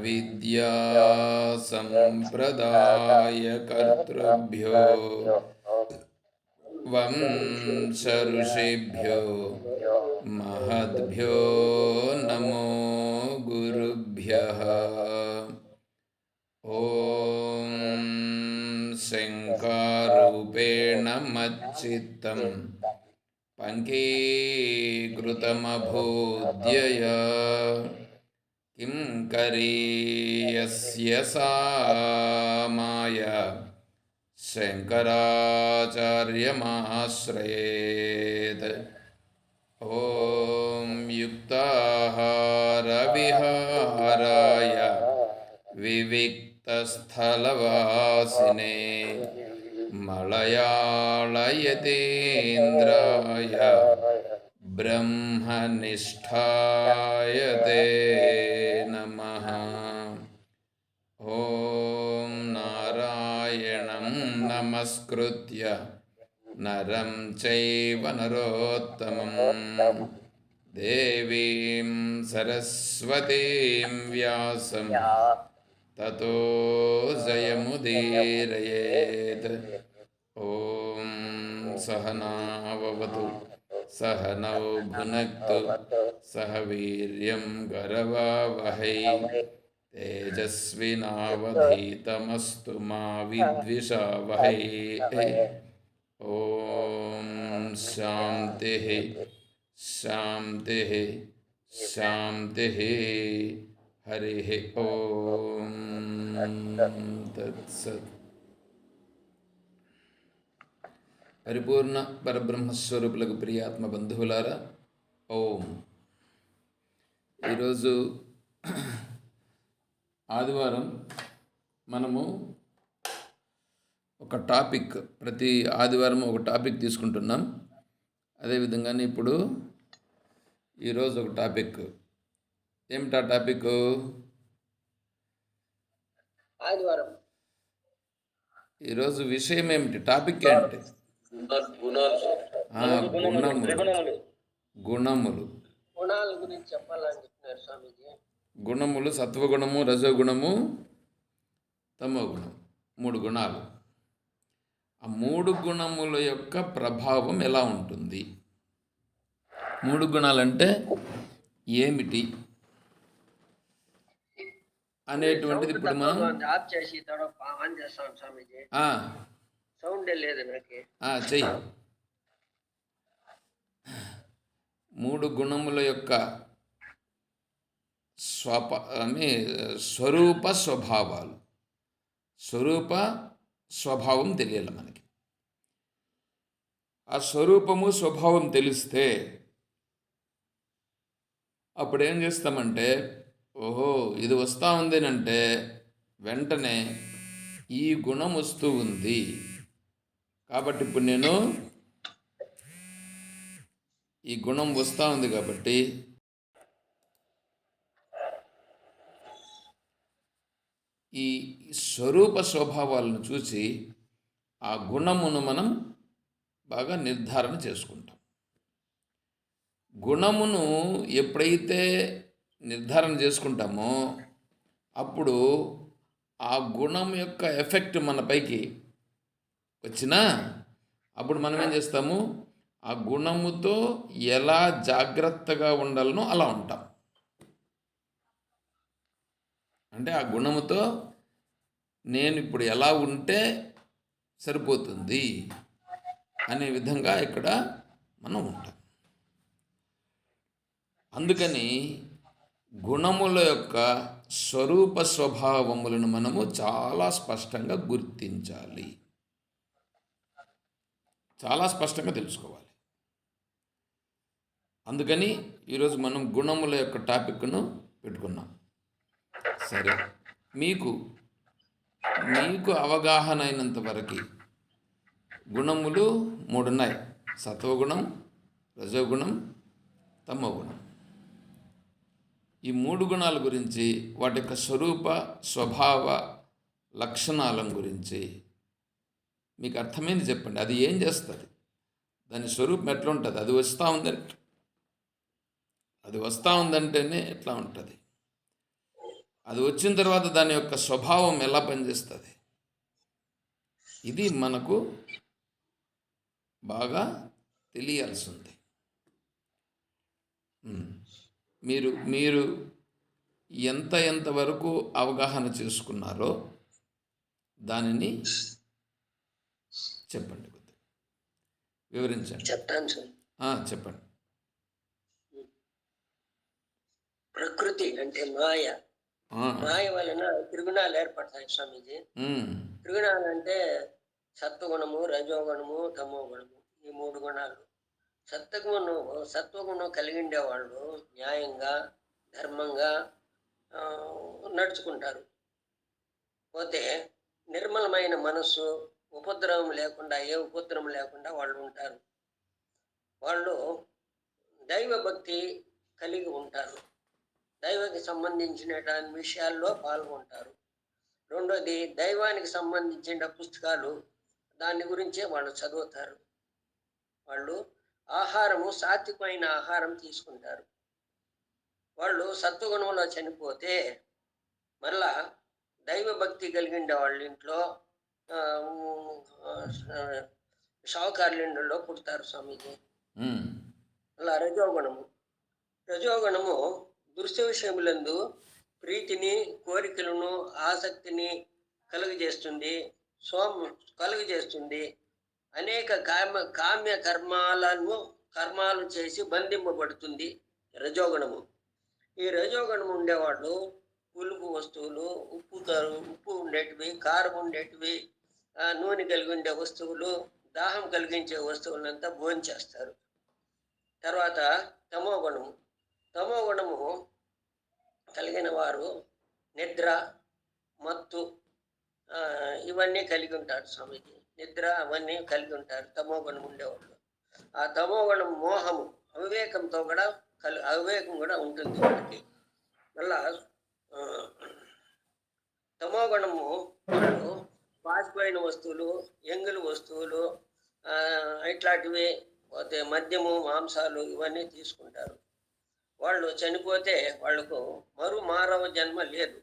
విద్యా సంప్రదాయకర్తృభ్యో వంశఋషిభ్యో మహద్భ్యో నమో గురుభ్యః. ఓం శంకారూపేణ మచ్చిత్తం పంకీకృతమభూద్యయ కిం కరీయస్య సా మాయా శంకరాచార్యమాశ్రయేత్. ఓం యుక్తాహార విహారాయ వివిక్తస్థలవాసినే మలయాళయతీంద్రాయ బ్రహ్మనిష్ఠాయ తే నమః. ఓం నారాయణం నమస్కృత్య నరం చైవ నరోత్తమం దేవీం సరస్వతీం వ్యాసం తతో జయముదీరయేత్. ఓం సహనావవతు సహనౌ భునక్తు సహ వీర్యం కరవావహై తేజస్వినావధీతమస్తు మా విద్విషావహై. ఓం శాంతి శాంతి శాంతి. హరి ఓం తత్సత్. పరిపూర్ణ పరబ్రహ్మస్వరూపులకు ప్రియాత్మ బంధువులారా, ఓం. ఈరోజు ఆదివారం మనము ఒక టాపిక్, ప్రతి ఆదివారం ఒక టాపిక్ తీసుకుంటున్నాం. అదేవిధంగానే ఇప్పుడు ఈరోజు ఒక టాపిక్. ఏమిటా టాపిక్? ఆదివారం ఈరోజు విషయం ఏమిటి? టాపిక్ ఏంటి? గుణములు. గుణాల గురించి చెప్పాలని చెప్పినారు స్వామీజీ. గుణములు సత్వగుణము, రజోగుణము, తమోగుణం, 3 గుణాలు. ఆ 3 గుణముల యొక్క ప్రభావం ఎలా ఉంటుంది? 3 గుణాలంటే ఏమిటి అనేటువంటిది ఇప్పుడు మనం ఆఫ్ చేసి ఆన్ చేస్తాం స్వామీజీ. సౌండ్ లేదు నాకు. చెయ్యి. 3 గుణముల యొక్క స్వరూప స్వభావాలు. స్వరూప స్వభావం తెలియాలి మనకి. ఆ స్వరూపము స్వభావం తెలిస్తే అప్పుడు ఏం చేస్తామంటే, ఓహో ఇది వస్తూ ఉందేనంటే వెంటనే ఈ గుణం వస్తూ ఉంది కాబట్టి ఇప్పుడు నేను ఈ గుణం వస్తూ ఉంది కాబట్టి ఈ స్వరూప స్వభావాలను చూసి ఆ గుణమును మనం బాగా నిర్ధారణ చేసుకుంటాం. గుణమును ఎప్పుడైతే నిర్ధారణ చేసుకుంటామో అప్పుడు ఆ గుణం యొక్క ఎఫెక్ట్ మన పైకి వచ్చినా అప్పుడు మనం ఏం చేస్తాము, ఆ గుణముతో ఎలా జాగ్రత్తగా ఉండాలనో అలా ఉంటాం. అంటే ఆ గుణముతో నేను ఇప్పుడు ఎలా ఉంటే సరిపోతుంది అనే విధంగా ఇక్కడ మనం ఉంటాం. అందుకని గుణముల యొక్క స్వరూప స్వభావములను మనము చాలా స్పష్టంగా గుర్తించాలి, చాలా స్పష్టంగా తెలుసుకోవాలి. అందుకని ఈరోజు మనం గుణముల యొక్క టాపిక్ను పెట్టుకున్నాం. సరే, మీకు అవగాహన అయినంత వరకు గుణములు 3 ఉన్నాయి. సత్వగుణం, రజోగుణం, తమోగుణం. ఈ 3 గుణాల గురించి, వాటి యొక్క స్వరూప స్వభావ లక్షణాల గురించి మీకు అర్థమైంది చెప్పండి. అది ఏం చేస్తుంది, దాని స్వరూపం ఎట్లా ఉంటుంది, అది వస్తూ ఉందంటేనే ఎట్లా ఉంటుంది. అది వచ్చిన తర్వాత దాని యొక్క స్వభావం ఎలా పనిచేస్తుంది, ఇది మనకు బాగా తెలియాల్సి ఉంది. మీరు మీరు ఎంతవరకు అవగాహన చేసుకున్నారో దానిని చెప్పండి, కొద్దిగా వివరించండి. చెప్తాను సార్. చెప్పండి. ప్రకృతి అంటే మాయ. మాయ వలన త్రిగుణాలు ఏర్పడతాయి స్వామీజీ. త్రిగుణాలు అంటే సత్వగుణము, రజోగుణము, తమో గుణము, ఈ 3 గుణాలు. సత్వగుణం కలిగి ఉండేవాళ్ళు న్యాయంగా, ధర్మంగా నడుచుకుంటారు. పోతే నిర్మలమైన మనస్సు, ఉపద్రవం లేకుండా, ఏ ఉపద్రవం లేకుండా వాళ్ళు ఉంటారు. వాళ్ళు దైవభక్తి కలిగి ఉంటారు. దైవానికి సంబంధించిన విషయాల్లో పాల్గొంటారు. రెండోది, దైవానికి సంబంధించిన పుస్తకాలు, దాని గురించే వాళ్ళు చదువుతారు. వాళ్ళు ఆహారము, సాత్వికమైన ఆహారం తీసుకుంటారు. వాళ్ళు సత్వగుణంలో చనిపోతే మళ్ళా దైవభక్తి కలిగిండే వాళ్ళ ఇంట్లో, షావుకారుల ఇంట్లో పుడతారు స్వామీజీ. అలా రజోగుణము దృశ్య విషయములందు ప్రీతిని, కోరికలను, ఆసక్తిని కలుగజేస్తుంది. అనేక కామ్య కర్మాలు చేసి బంధింపబడుతుంది రజోగుణము. ఈ రజోగుణము ఉండేవాళ్ళు పులుపు వస్తువులు, ఉప్పు ఉండేటివి, కారం ఉండేటివి, నూనె కలిగి ఉండే వస్తువులు, దాహం కలిగించే వస్తువులంతా భోంచేస్తారు. తర్వాత తమో గుణము కలిగిన వారు నిద్ర, మత్తు ఇవన్నీ కలిగి ఉంటారు స్వామీజీ. నిద్ర అవన్నీ కలిగి ఉంటారు తమో గుణం ఉండేవాళ్ళు. ఆ తమో గుణం మోహము, అవివేకం కూడా ఉంటుంది వాళ్ళకి. మళ్ళా తమో గుణము వాళ్ళు పాసిపోయిన వస్తువులు, ఎంగిలి వస్తువులు, ఇట్లాంటివి, పోతే మద్యము, మాంసాలు ఇవన్నీ తీసుకుంటారు. వాళ్ళు చనిపోతే వాళ్లకు మానవ జన్మ లేదు.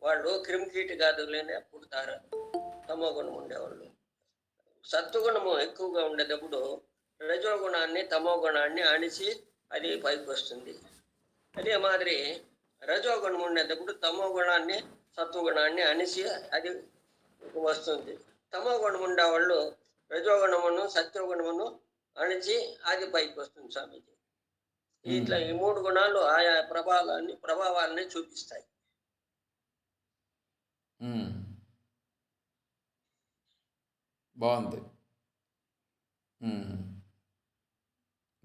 వాళ్ళు క్రిమికీటకాదులనే పుడతారు తమో గుణం ఉండేవాళ్ళు. సత్వగుణము ఎక్కువగా ఉండేటప్పుడు రజోగుణాన్ని, తమో గుణాన్ని అణిచి అది పైకి వస్తుంది. అదే మాదిరి రజోగుణం ఉండేటప్పుడు తమో గుణాన్ని, సత్వగుణాన్ని అణిచి అది వస్తుంది. తమో గుణం ఉండేవాళ్ళు రజోగుణమును, సత్వగుణమును అణిచి అది పైకి వస్తుంది స్వామీజీ. ఇట్లా ఈ 3 గుణాలు ఆయా ప్రభావాలని చూపిస్తాయి. బాగుంది.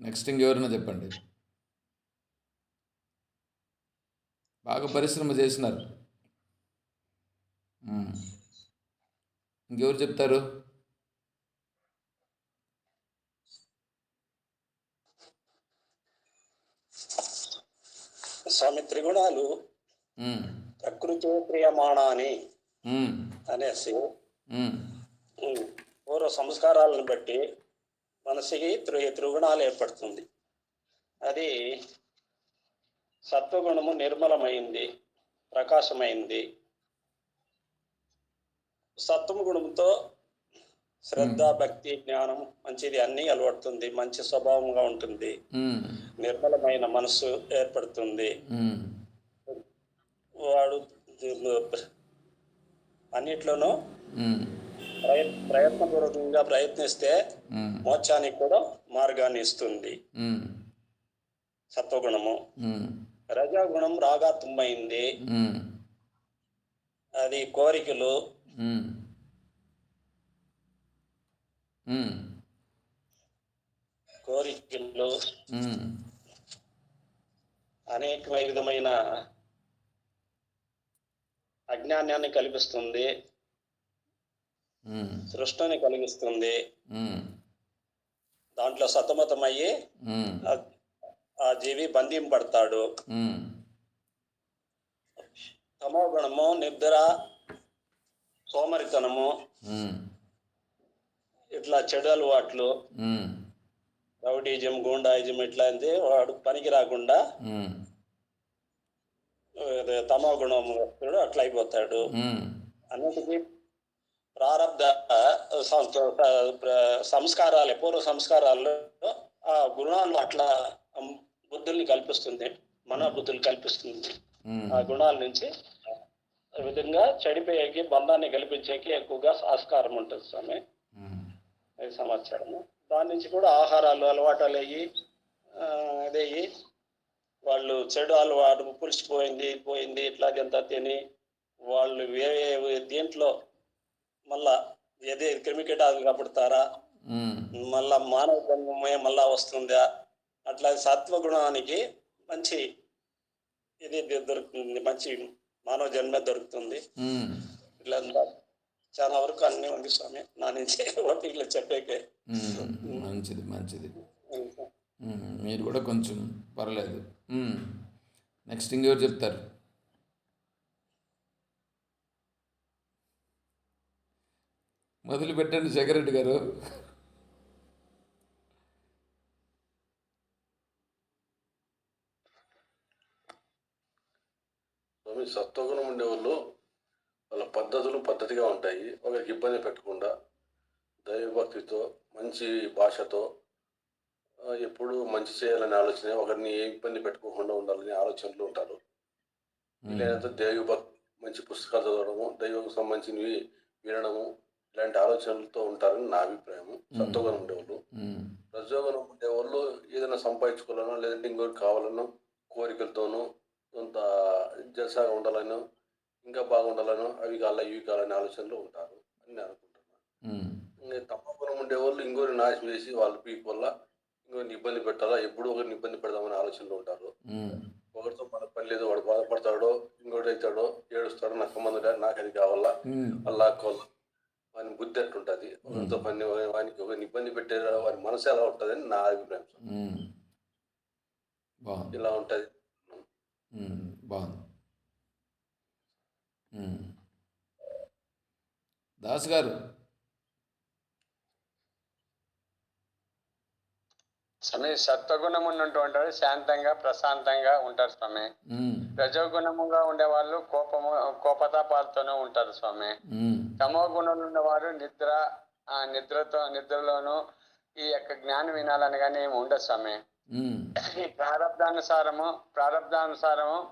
నెక్స్ట్ ఇంకెవరైనా చెప్పండి. బాగా పరిశ్రమ చేసినారు. ఇంకెవరు చెప్తారు? స్వామి, త్రిగుణాలు ప్రకృతి క్రియమాణాని అనేసి పూర్వ సంస్కారాలను బట్టి మనసుకి త్రిగుణాలు ఏర్పడుతుంది. అది సత్వగుణము నిర్మలమైంది, ప్రకాశమైంది. సత్వము గుణంతో శ్రద్ధ, భక్తి, జ్ఞానం మంచిది అన్నీ అలవడుతుంది. మంచి స్వభావంగా ఉంటుంది. నిర్మలమైన మనస్సు ఏర్పడుతుంది. వాడు అన్నిట్లోనూ ప్రయత్నపూర్వకంగా ప్రయత్నిస్తే మోక్షానికి కూడా మార్గాన్ని ఇస్తుంది సత్వగుణము. రజోగుణం రాగాత్మైంది. అది కోరికలు, అనేక విధమైన అజ్ఞానాన్ని కల్పిస్తుంది, సృష్టిని కలిగిస్తుంది. దాంట్లో సతమతమయ్యి ఆ జీవి బంధింపడతాడు. తమో గుణము నిద్ర, సోమరితనము, ఇట్లా చెడు అలవాట్లు, రౌడీజం, గూండాయిజం ఇట్లాంటి వాడు పనికి రాకుండా తమో గుణం వస్తాడు, అట్లా అయిపోతాడు. ఉమ్, అన్నిటికీ ప్రారంధ సంస్కారాలే, పూర్వ సంస్కారాల్లో ఆ గుణాలు అట్లా బుద్ధుల్ని కల్పిస్తుంది, మన బుద్ధులు కల్పిస్తుంది. ఉమ్, ఆ గుణాల నుంచి ఆ విధంగా చెడిపోయేకి, బంధాన్ని కల్పించేకి ఎక్కువగా ఆస్కారం ఉంటుంది స్వామి. ఉమ్, అది సమాచారము. దాని నుంచి కూడా ఆహారాలు అలవాటాలు అయ్యి అదయ్యి వాళ్ళు చెడు అలవాటు, పులిసిపోయింది ఇట్లాగంతా తిని వాళ్ళు వేరే దీంట్లో మళ్ళా ఏదే క్రిమికీటాలు కప్పుడతారా, ఉమ్, మళ్ళా మానవ జన్మమే మళ్ళా వస్తుందా, అట్లా సత్వగుణానికి మంచి ఇది దొరుకుతుంది, మంచి మానవ జన్మ దొరుకుతుంది. ఉమ్, ఇట్లా చాలా వరకు అన్నీ ఉంది స్వామి, నా నుంచి ఓపికలు చెప్పేకే. మంచిది మంచిది. మీరు కూడా కొంచెం పర్లేదు. నెక్స్ట్ ఇంకెవరు చెప్తారు? మొదలు పెట్టండి శేఖరెడ్డి గారు. సత్వగుణం ఉండేవాళ్ళు వాళ్ళ పద్ధతిగా ఉంటాయి. ఒకరికి ఇబ్బంది పెట్టకుండా దైవభక్తితో మంచి భాషతో ఎప్పుడు మంచి చేయాలనే ఆలోచన, ఒకరిని ఏ ఇబ్బంది పెట్టుకోకుండా ఉండాలనే ఆలోచనలు ఉంటారు. లేదంటే దైవభక్తి, మంచి పుస్తకాలు చదవడము, దైవం సంబంధించినవి వినడము, ఇలాంటి ఆలోచనలతో ఉంటారని నా అభిప్రాయం. సత్వగుణం ఉండేవాళ్ళు. రజోగుణం ఉండేవాళ్ళు ఏదైనా సంపాదించుకోవాలనో లేదంటే ఇంకొకరికి కావాలనో కోరికలతోనూ కొంత జలసాగా ఉండాలనో ఇంకా బాగుండాలనో అవి కావాలా ఇవి కావాలనే ఆలోచనలో ఉంటారు అని నేను అనుకుంటున్నాను. ఇంకా తమగుణం ఉండేవాళ్ళు ఇంకోరి నాశనం చేసి వాళ్ళ పీక్ వల్ల ఇంకొకరిని ఇబ్బంది పెట్టాలా, ఎప్పుడు ఒకరిని ఇబ్బంది పెడదామనే ఆలోచనలో ఉంటారు. ఒకరితో మన పని లేదు, వాడు బాధపడతాడో ఇంకోటి అవుతాడో ఏడుస్తాడో, నాకు సంబంధం నాకు అది కావాలా, అలా లాక్కోవాలా, వాని బుద్ధి అట్టుంటుంది. ఒకరితో పని వానికి ఒకరిని ఇబ్బంది పెట్టే వారి మనసు ఎలా ఉంటుంది అని నా అభిప్రాయం. ఇలా ఉంటుంది. బాగుంది. దాస్ గారు. స్వామి, సత్వగుణం ఉన్నటువంటి వాడు శాంతంగా ప్రశాంతంగా ఉంటారు స్వామి. రజోగుణముగా ఉండేవాళ్ళు కోపతాపాలతోనే ఉంటారు స్వామి. తమో గుణంలో ఉన్నవారు నిద్రలోను ఈ యొక్క జ్ఞానం వినాలని కానీ ఏమి ఉండదు స్వామి. ఈ ప్రారంధానుసారము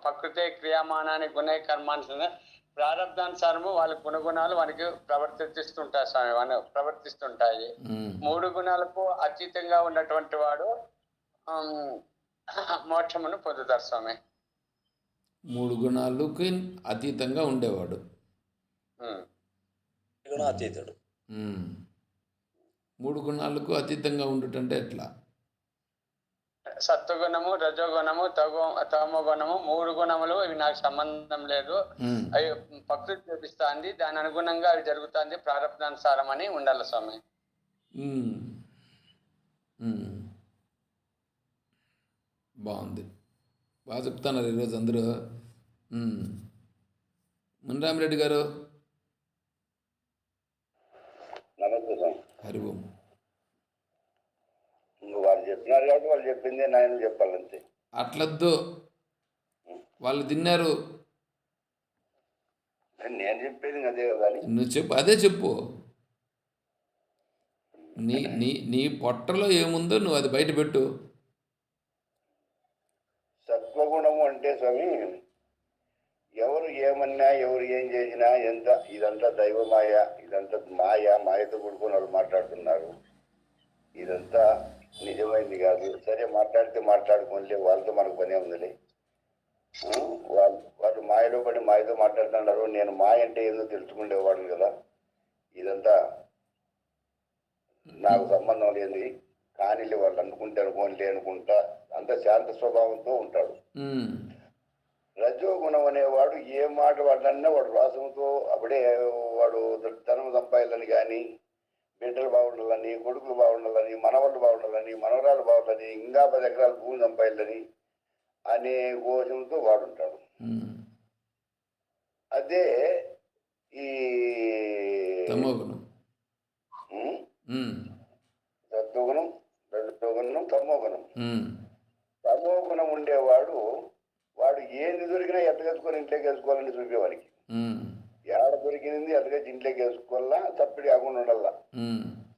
ప్రకృతి క్రియామానాన్ని గుణ కర్మానుసారం ప్రారంధానుసారము వాళ్ళ గుణగుణాలు వానికి ప్రవర్తిస్తుంటాయి స్వామి, వాడిని ప్రవర్తిస్తుంటాయి. 3 గుణాలకు అతీతంగా ఉన్నటువంటి వాడు మోక్షమును పొందుతారు స్వామి. 3 గుణాలకి అతీతంగా ఉండేవాడు గుణాతీతుడు. 3 గుణాలకు అతీతంగా ఉండుటంటే ఎట్లా? సత్వగుణము, రజోగుణము, తమో గుణము 3 గుణములు ఇవి నాకు సంబంధం లేదు, అవి ప్రకృతి చూపిస్తుంది, దాని అనుగుణంగా అవి జరుగుతుంది ప్రారంభానుసారం అని ఉండాలి స్వామి. బాగుంది, బాగా చెప్తున్నారు ఈరోజు అందరూ. మున్రామిరెడ్డి గారు. హరి ఓం. వాళ్ళు చెప్పినారు కాబట్టి వాళ్ళు చెప్పిందే నాయన చెప్పాలంతే. అట్లద్దు, వాళ్ళు తిన్నారు, నేను చెప్పేది అదే కదా. నువ్వు చెప్పు, అదే చెప్పు. నీ నీ నీ పొట్టలో ఏముందో నువ్వు అది బయట పెట్టు. సత్వగుణము అంటే స్వామి, ఎవరు ఏమన్నా ఎవరు ఏం చేసినా ఇదంతా దైవమాయ, ఇదంతా మాయతో కూడుకుని వాళ్ళు మాట్లాడుతున్నారు, ఇదంతా నిజమైంది కాదు. సరే మాట్లాడితే మాట్లాడుకోలే, వాళ్ళతో మనకు పనే ఉందిలే. వాళ్ళు మాయలో పడి మాయతో మాట్లాడుతున్నారు. నేను మాయ అంటే ఏదో తెలుసుకునేవాడిని కదా, ఇదంతా నాకు సంబంధం లేదు కానీ వాళ్ళు అనుకుంటే అనుకోనిలే అనుకుంటా అంత శాంత స్వభావంతో ఉంటాడు. రజోగుణం అనేవాడు ఏ మాట వాడన్నా వాడు రాసంతో అప్పుడే వాడు ధనం సంపాదాలని కానీ, బిడ్డలు బాగుండాలని, కొడుకులు బాగుండాలని, మనవాళ్ళు బాగుండాలని, మనవరాలు బాగుండాలని, ఇంకా 10 ఎకరాల భూమి సంపాదాలని అనే కోశంతో వాడుంటాడు. అదే ఈ సత్వగుణం, రజోగుణం, తమోగుణం. తమోగుణం ఉండేవాడు వాడు ఏంది దొరికినా ఎట్టగేసుకొని ఇంట్లోకి వేసుకోవాలని చూపేవానికి. ఏడ దొరికింది ఎట్టగేసి ఇంట్లోకి వేసుకోవాలా, తప్పిడి కాకుండా ఉండాలా.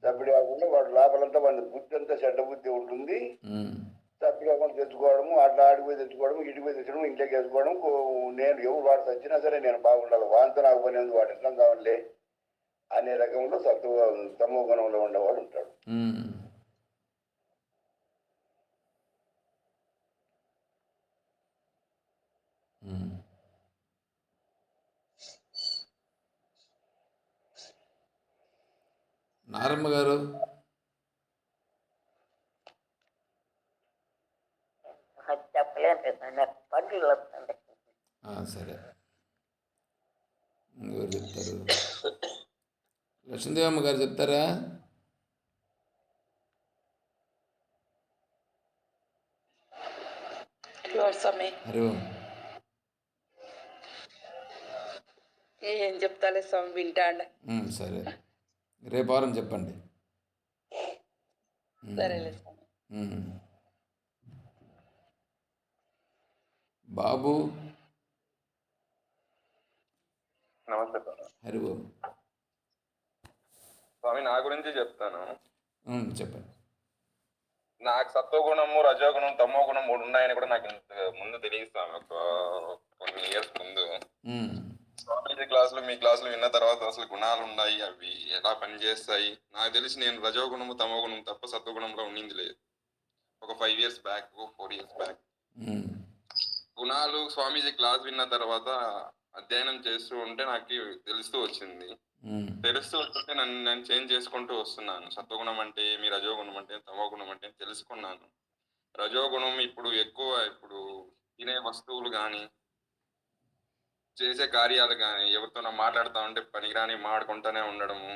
తప్పిడి కాకుండా వాడు లోపలంతా వాడి బుద్ధి అంతా చెడ్డ బుద్ధి ఉంటుంది. తప్పిడి కాకుండా తెచ్చుకోవడము, అట్లా ఆడిపోయి తెచ్చుకోవడం, ఇటు పోయి తెచ్చడం, ఇంట్లోకి వేసుకోవడం. నేను ఎవరు వాడు చచ్చినా సరే నేను బాగుండాలి, వాంతో నాకు పని ఉంది, వాడు ఎట్లా కావాలే అనే రకంలో తమో గుణంలో ఉండేవాడు ఉంటాడు. నారమ్మ గారు, చెప్పలేదు పండ్లు వస్తుంది. సరే, ఎవరు చెప్తారు? లక్ష్మీదేవమ్మ గారు చెప్తారా? హరి ఓం. ఏం చెప్తాలే స్వామి, వింటాండ. సరే, రేపు వారం చెప్పండి. సరేలే స్వామి. బాబు, నమస్తే స్వామి. హరి ఓం. స్వామి, నా గురించి చెప్తాను. చెప్పండి. నాకు సత్వగుణము, రజోగుణం, తమో గుణం 3 ఉన్నాయని కూడా నాకు ముందు తెలియదు స్వామి. ఒక కొన్ని ఇయర్స్ ముందు స్వామీజీ క్లాసులు, మీ క్లాసులు విన్న తర్వాత అసలు గుణాలు ఉన్నాయి, అవి ఎలా పనిచేస్తాయి నాకు తెలిసి నేను రజోగుణము, తమో గుణం తప్ప సత్వగుణంలో ఉండింది లేదు. ఒక 5 years బ్యాక్, 4 years బ్యాక్. గుణాలు స్వామీజీ క్లాస్ విన్న తర్వాత అధ్యయనం చేస్తూ ఉంటే నాకు తెలుస్తూ వచ్చింది. తెలుస్తూ వస్తుంటే నేను చేంజ్ చేసుకుంటూ వస్తున్నాను. సత్వగుణం అంటే ఏమి, రజోగుణం అంటే తమో గుణం అంటే తెలుసుకున్నాను. రజోగుణం ఇప్పుడు ఎక్కువ, ఇప్పుడు తినే వస్తువులు కానీ, చేసే కార్యాలు కానీ, ఎవరితోనో మాట్లాడుతూ ఉంటే పనికిరాని మాడుకుంటూనే ఉండడము,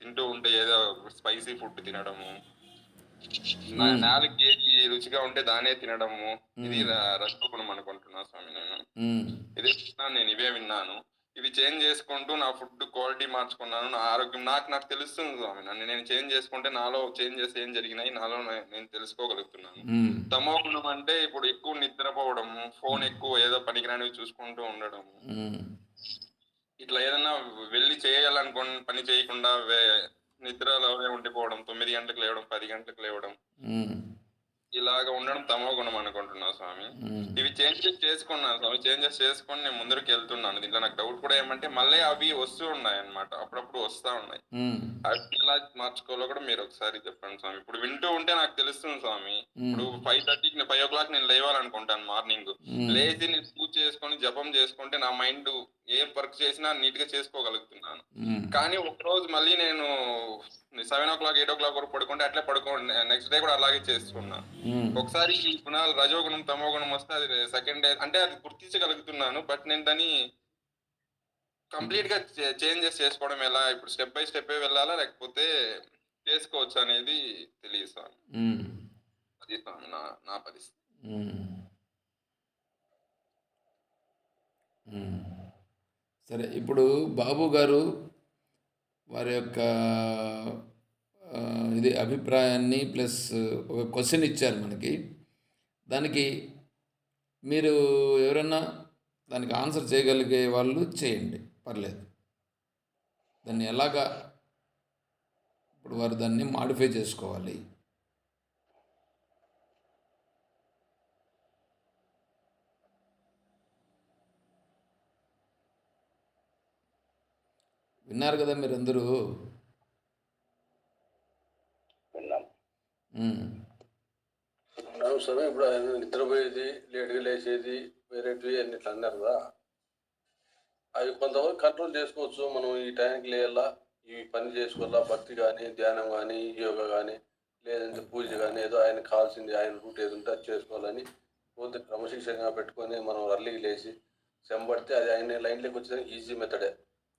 తింటూ ఉంటే ఏదో స్పైసీ ఫుడ్ తినడము, నాలుగు రుచిగా ఉంటే దానే తినడము, ఇది రజోగుణం అనుకుంటున్నా స్వామి. నేను ఇవే విన్నాను. ఇవి చేంజ్ చేసుకుంటూ నా ఫుడ్ క్వాలిటీ మార్చుకున్నాను. నా ఆరోగ్యం నాకు తెలుస్తుంది స్వామి. నేను చేంజ్ చేసుకుంటే నాలో చేంజెస్ ఏం జరిగినాయి నాలో నేను తెలుసుకోగలుగుతున్నాను. తమో గుణం అంటే ఇప్పుడు ఎక్కువ నిద్రపోవడము, ఫోన్ ఎక్కువ ఏదో పనికిరానివి చూసుకుంటూ ఉండడము, ఇట్లా ఏదన్నా వెళ్ళి చేయాలనుకున్న పని చేయకుండా నిద్రలోనే ఉండిపోవడం, 9 గంటలకు లేవడం, 10 గంటలకు లేవడం, ఇలాగ ఉండడం తమో గుణం అనుకుంటున్నా స్వామి. ఇవి చేంజెస్ చేసుకున్నాను స్వామి. చేంజెస్ చేసుకొని నేను ముందరికి వెళ్తున్నాను. దీంట్లో నాకు డౌట్ కూడా ఏమంటే మళ్ళీ అవి వస్తూ ఉన్నాయి అన్నమాట, అప్పుడప్పుడు వస్తూ ఉన్నాయి. అవి ఎలా మార్చుకోవాలో కూడా మీరు ఒకసారి చెప్పండి స్వామి. ఇప్పుడు వింటూ ఉంటే నాకు తెలుస్తుంది స్వామి. ఇప్పుడు 5:30కి 5 o'clock నేను లేవాలనుకుంటాను. మార్నింగ్ లేచి నేను పూజ చేసుకొని జపం చేసుకుంటే నా మైండ్ ఏం వర్క్ చేసినా నీట్ గా చేసుకోగలుగుతున్నాను. కానీ ఒకరోజు మళ్ళీ నేను 7 o'clock 8 o'clock వరకు పడుకుంటే అట్లే పడుకోండి, నెక్స్ట్ డే కూడా అలాగే చేసుకున్నాను. ఒకసారి ఈ గుణాలు రజోగుణం తమో గుణం వస్తే అది సెకండ్ డే అంటే అది గుర్తించగలుగుతున్నాను. బట్ నేను దాన్ని కంప్లీట్ గా చేంజెస్ చేసుకోవడం ఎలా, ఇప్పుడు స్టెప్ బై స్టెప్ వెళ్ళాలా లేకపోతే చేసుకోవచ్చు అనేది తెలియదు స్వామి. అది స్వామి నా పరిస్థితి. సరే, ఇప్పుడు బాబు గారు వారి యొక్క ఇది అభిప్రాయాన్ని ప్లస్ ఒక క్వశ్చన్ ఇచ్చారు మనకి. దానికి మీరు ఎవరన్నా దానికి ఆన్సర్ చేయగలిగే వాళ్ళు చేయండి, పర్లేదు. దాన్ని ఎలాగా ఇప్పుడు వారు దాన్ని మాడిఫై చేసుకోవాలి? విన్నారు కదా మీరందరూ? సరే, ఇప్పుడు ఆయన నిద్రపోయేది, లేట్గా లేచేది, వేరేటివి అన్ని ఇట్లా అన్నారు కదా, అవి కొంతవరకు కంట్రోల్ చేసుకోవచ్చు. మనం ఈ టైంకి లేయాలా, ఈ పని చేసుకోవాలా, భక్తి కానీ, ధ్యానం కానీ, యోగా కానీ, లేదంటే పూజ కానీ, ఏదో ఆయన కావాల్సింది, ఆయన రూట్ ఏది ఉంటే అది చేసుకోవాలని పూర్తి క్రమశిక్షణగా పెట్టుకొని మనం అర్లీకి లేచి చెంబడితే అది ఆయన లైన్లోకి వచ్చేదానికి ఈజీ మెథడే.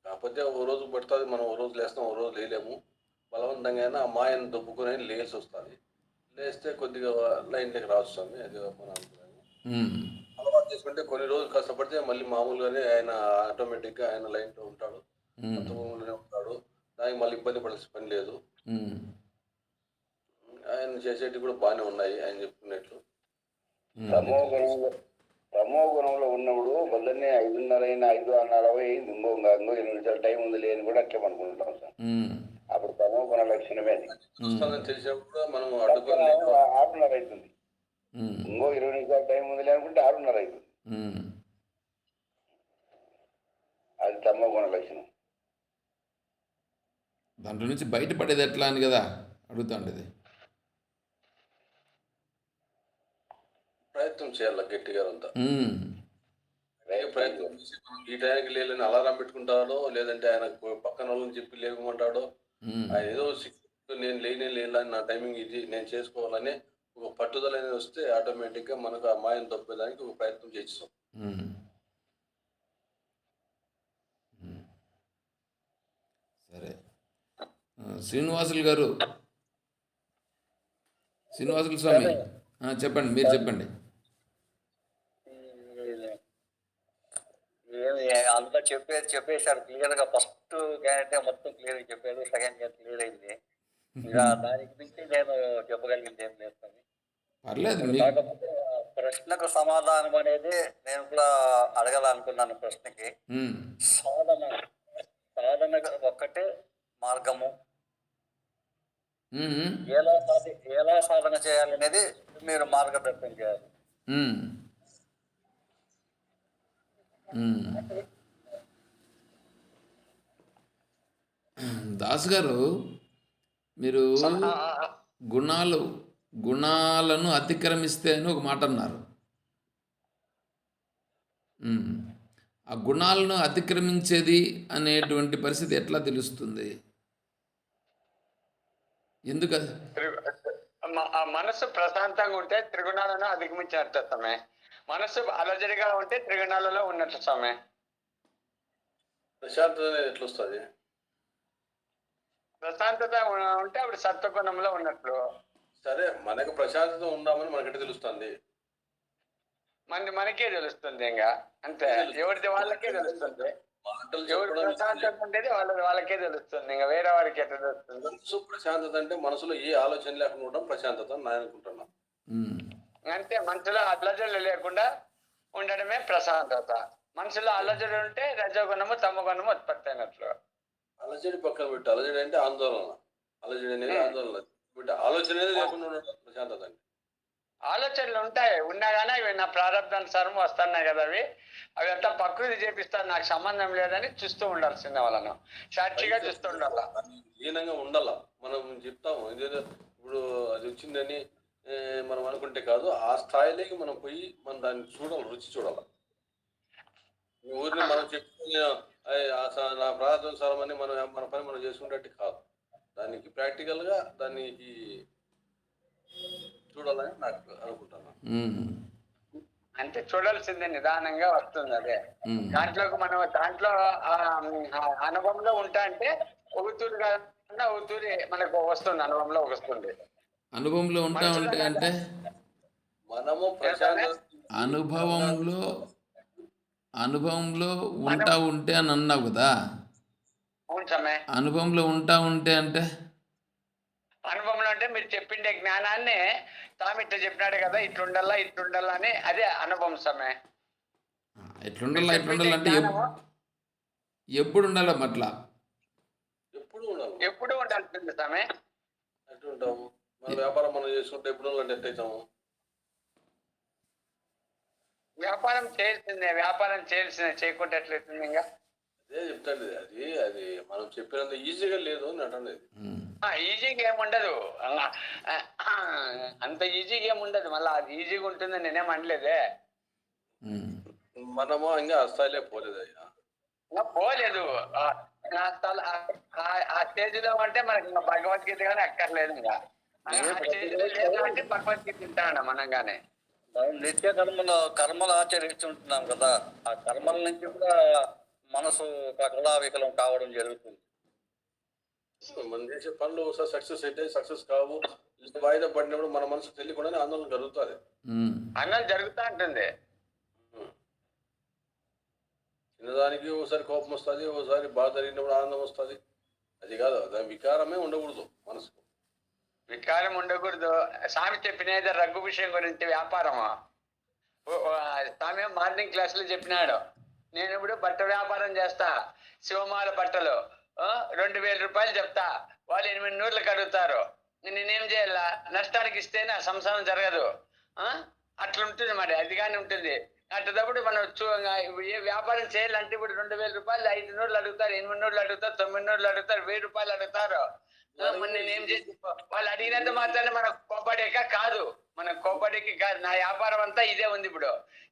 కాకపోతే ఓ రోజు పడుతుంది, మనం ఓ రోజు లేస్తాం, ఓ రోజు లేలేము. బలవంతంగా అయినా ఆ మాయను దొబ్బుకొని లేచి వస్తుంది. లేస్తే కొద్దిగా లైన్లోకి రావస్తుంది. అది మన అభిప్రాయం. అలవాటు చేసుకుంటే కొన్ని రోజులు కష్టపడితే మళ్ళీ మామూలుగానే ఆయన ఆటోమేటిక్గా ఆయన లైన్లో ఉంటాడు, అంతలోనే ఉంటాడు. దానికి మళ్ళీ ఇబ్బంది పడాల్సిన పని లేదు. ఆయన చేసేటివి కూడా బాగానే ఉన్నాయి ఆయన చెప్పుకున్నట్లు. తమో గుణంలో ఉన్నప్పుడు పొద్దున్నే 5:30 అయినా 5:40 అయింది, ఇంకో 20 నిమిషాలు టైం ఉంది లేని కూడా అట్లే అనుకుంటాం సార్. అప్పుడు తమో గుణ లక్షణమే అది. వస్తుందని తెలిసినప్పుడు మనం అడ్డుకొని 6:30 అవుతుంది, ఇంకో 20 నిమిషాలు టైం ఉంది లేనుకుంటే 6:30 అవుతుంది. అది తమో గుణ లక్షణం. దాంట్లో నుంచి బయటపడేది ఎట్లా అని కదా అడుగుతాండేది. ప్రయత్నం చేయాలి గట్టిగా అంతా. ప్రయత్నం చేసి మనం ఈ టైంకి లేదని అలారం పెట్టుకుంటాడో, లేదంటే ఆయన పక్కన వాళ్ళని చెప్పి లేకమంటాడో, ఆయన ఏదో నేను లేని నా టైమింగ్ ఇది నేను చేసుకోవాలని ఒక పట్టుదల అనేది వస్తే ఆటోమేటిక్గా మనకు ఆ మాయం తప్పేదానికి ఒక ప్రయత్నం చేస్తాం. సరే, శ్రీనివాసులు గారు, శ్రీనివాసులు స్వామి చెప్పండి, మీరు చెప్పండి. అంతా చెప్పేశారు క్లియర్గా. ఫస్ట్ క్యాండిడేట్ మొత్తం క్లియర్ చెప్పారు, సెకండ్ క్యాండిడేట్ క్లియర్ అయింది. ఇంకా దానికి మించి నేను చెప్పగలిగింది ఏం లేదు. పర్లేదు. కాకపోతే ప్రశ్నకు సమాధానం అనేది నేను కూడా అడగాలనుకున్నాను. ప్రశ్నకి సాధన ఒక్కటే మార్గము, ఎలా సాధన చేయాలనేది మీరు మార్గదర్శనం చేయాలి. దాస్ గారు, మీరు గుణాలను అతిక్రమిస్తే అని ఒక మాట అన్నారు. ఆ గుణాలను అతిక్రమించేది అనేటువంటి పరిస్థితి ఎట్లా తెలుస్తుంది? ఎందుకు? మనసు ప్రశాంతంగా ఉంటే త్రిగుణాలను అధిగమించినట్టు స్వామి. మనసు అలజడిగా ఉంటే త్రిగుణాలలో ఉన్నట్టు స్వామి. ప్రశాంతత అనేది ఎట్లా వస్తుంది? ప్రశాంతత ఉంటే అప్పుడు సత్వగుణంలో ఉన్నట్లు. సరే, మనకు ప్రశాంతత ఉందామని మనకంటే తెలుస్తుంది, మనకే తెలుస్తుంది. ఇంకా అంతే, ఎవరిది వాళ్ళకే తెలుస్తుంది. ఎవరు ప్రశాంతత ఉండేది వాళ్ళకే తెలుస్తుంది, ఇంకా వేరే వారికి ఎట్లా తెలుస్తుంది? మనసు ప్రశాంతత అంటే మనసులో ఏ ఆలోచన లేకుండా ఉండడం ప్రశాంతత అని నేను అనుకుంటున్నాను. అంటే మనసులో అల్లజడులు లేకుండా ఉండడమే ప్రశాంతత. మనసులో అల్లజడి ఉంటే రజోగుణము తమగుణము ఉత్పత్తి అయినట్లు. అలజడి పక్కన పెట్టి, అలజడి అంటే ఆందోళన, అలజడి అనేది ఆందోళన, ఆలోచన అనేది లేకుండా ఉండడం ప్రశాంతత అంటే. ఆలోచనలు ఉంటాయి, ఉన్నా కానీ అవి నా ప్రారంభానుసారం వస్తున్నాయి కదా, అవి అంతా ప్రకృతి చేపిస్తాను, నాకు సంబంధం లేదని చూస్తూ ఉండాల్సిందే. వాళ్ళను సాక్షిగా చూస్తూ ఉండాలా, లీనంగా ఉండాలా. మనం చెప్తాము ఇదేదో ఇప్పుడు అది వచ్చిందని మనం అనుకుంటే కాదు, ఆ స్థాయిలోకి మనం పోయి మనం దాన్ని చూడాలి, రుచి చూడాలి. ఊరిని మనం చెప్పుకునే నా ప్రార్థానుసారం అని మన పని మనం చేసుకునేట్టు కాదు, దానికి ప్రాక్టికల్గా దానికి చూడాలని నాకు అనుకుంటున్నాను. అంటే చూడాల్సిందే, నిదానంగా వస్తుంది. అదే దాంట్లోకి మనం దాంట్లో అనుభవంలో ఉంటా అంటే ఒకతూరి కాకుండా ఒకతూరి మనకు వస్తుంది, అనుభవంలో వస్తుంది. అనుభవంలో ఉంటా ఉంటే అంటే మనము అనుభవంలో ఉంటా ఉంటే అని అన్నావు కదా. అనుభవంలో ఉంటా ఉంటే అంటే అనుభవంలో అంటే మీరు చెప్పిండే జ్ఞానాన్ని తామిట్లా చెప్పినాడు కదా, ఇట్లుండాలా అని, అదే అనుభవం సమయ. ఎట్లుండాలా అంటే ఎప్పుడు ఉండాలి? అట్లా ఎప్పుడు ఉండాల్సింది సమయ. ఎట్లుంటాము? మన వ్యాపారం మనం చేసుకుంటే ఎప్పుడు ఎట్టయితాము? వ్యాపారం చేయాల్సిందే, చేయకుంటే ఎట్లయితుంది? ఇంకా అదే చెప్తాండి, అది మనం చెప్పినంత ఈజీగా లేదు అని అంటుంది. ఈజీగా ఏముండదు, అంత ఈజీగా ఏముండదు. మళ్ళీ అది ఈజీగా ఉంటుందని నేనేం అనలేదే. మనము ఇంకా ఆ స్థాయిలో పోలేదు, పోలేదు. ఆ స్టేజ్ లో అంటే మనకి ఇంకా భగవద్గీత కానీ అక్కర్లేదు. ఇంకా అంటే భగవద్గీత తింటాడు మనం కానీ. నిత్య కర్మలు ఆచరిస్తుంటున్నాం కదా, ఆ కర్మల నుంచి కూడా మనసు కళావికలం కావడం జరుగుతుంది. మనం చేసే పనులు ఒకసారి సక్సెస్ అయితే సక్సెస్ కావు, వాయిదా పడినప్పుడు మన మనసు తెలియకుండానే ఆందోళన జరుగుతుంది. ఆందోళన జరుగుతూ ఉంటుంది. చిన్నదానికి ఒకసారి కోపం వస్తుంది, ఒకసారి బాధ జరిగినప్పుడు ఆనందం వస్తుంది. అది కాదు, దాని వికారమే ఉండకూడదు, మనసుకు వికారం ఉండకూడదు. స్వామి చెప్పినది రఘు విషయం గురించి, వ్యాపారము స్వామి మార్నింగ్ క్లాస్ లో చెప్పినాడు, నేను ఇప్పుడు బట్ట వ్యాపారం చేస్తా, శివమాల బట్టలు 2,000 రూపాయలు చెప్తా, వాళ్ళు 800 అడుగుతారు, నేనేం చేయాలా? నష్టానికి ఇస్తే నా సంసారం జరగదు. అట్లుంటుంది మరి, అది కానీ ఉంటుంది. అట్టేటప్పుడు మనం ఏ వ్యాపారం చేయాలంటే ఇప్పుడు 2,000 రూపాయలు 500 అడుగుతారు, 800 అడుగుతారు, 900 అడుగుతారు, 1,000 రూపాయలు అడుగుతారు. మరి నేనేం చేసి వాళ్ళు అడిగినంత మాత్రాన్ని మనకు కోపడేక కాదు, మనం కోపడేకి కాదు. నా వ్యాపారం అంతా ఇదే ఉంది. ఇప్పుడు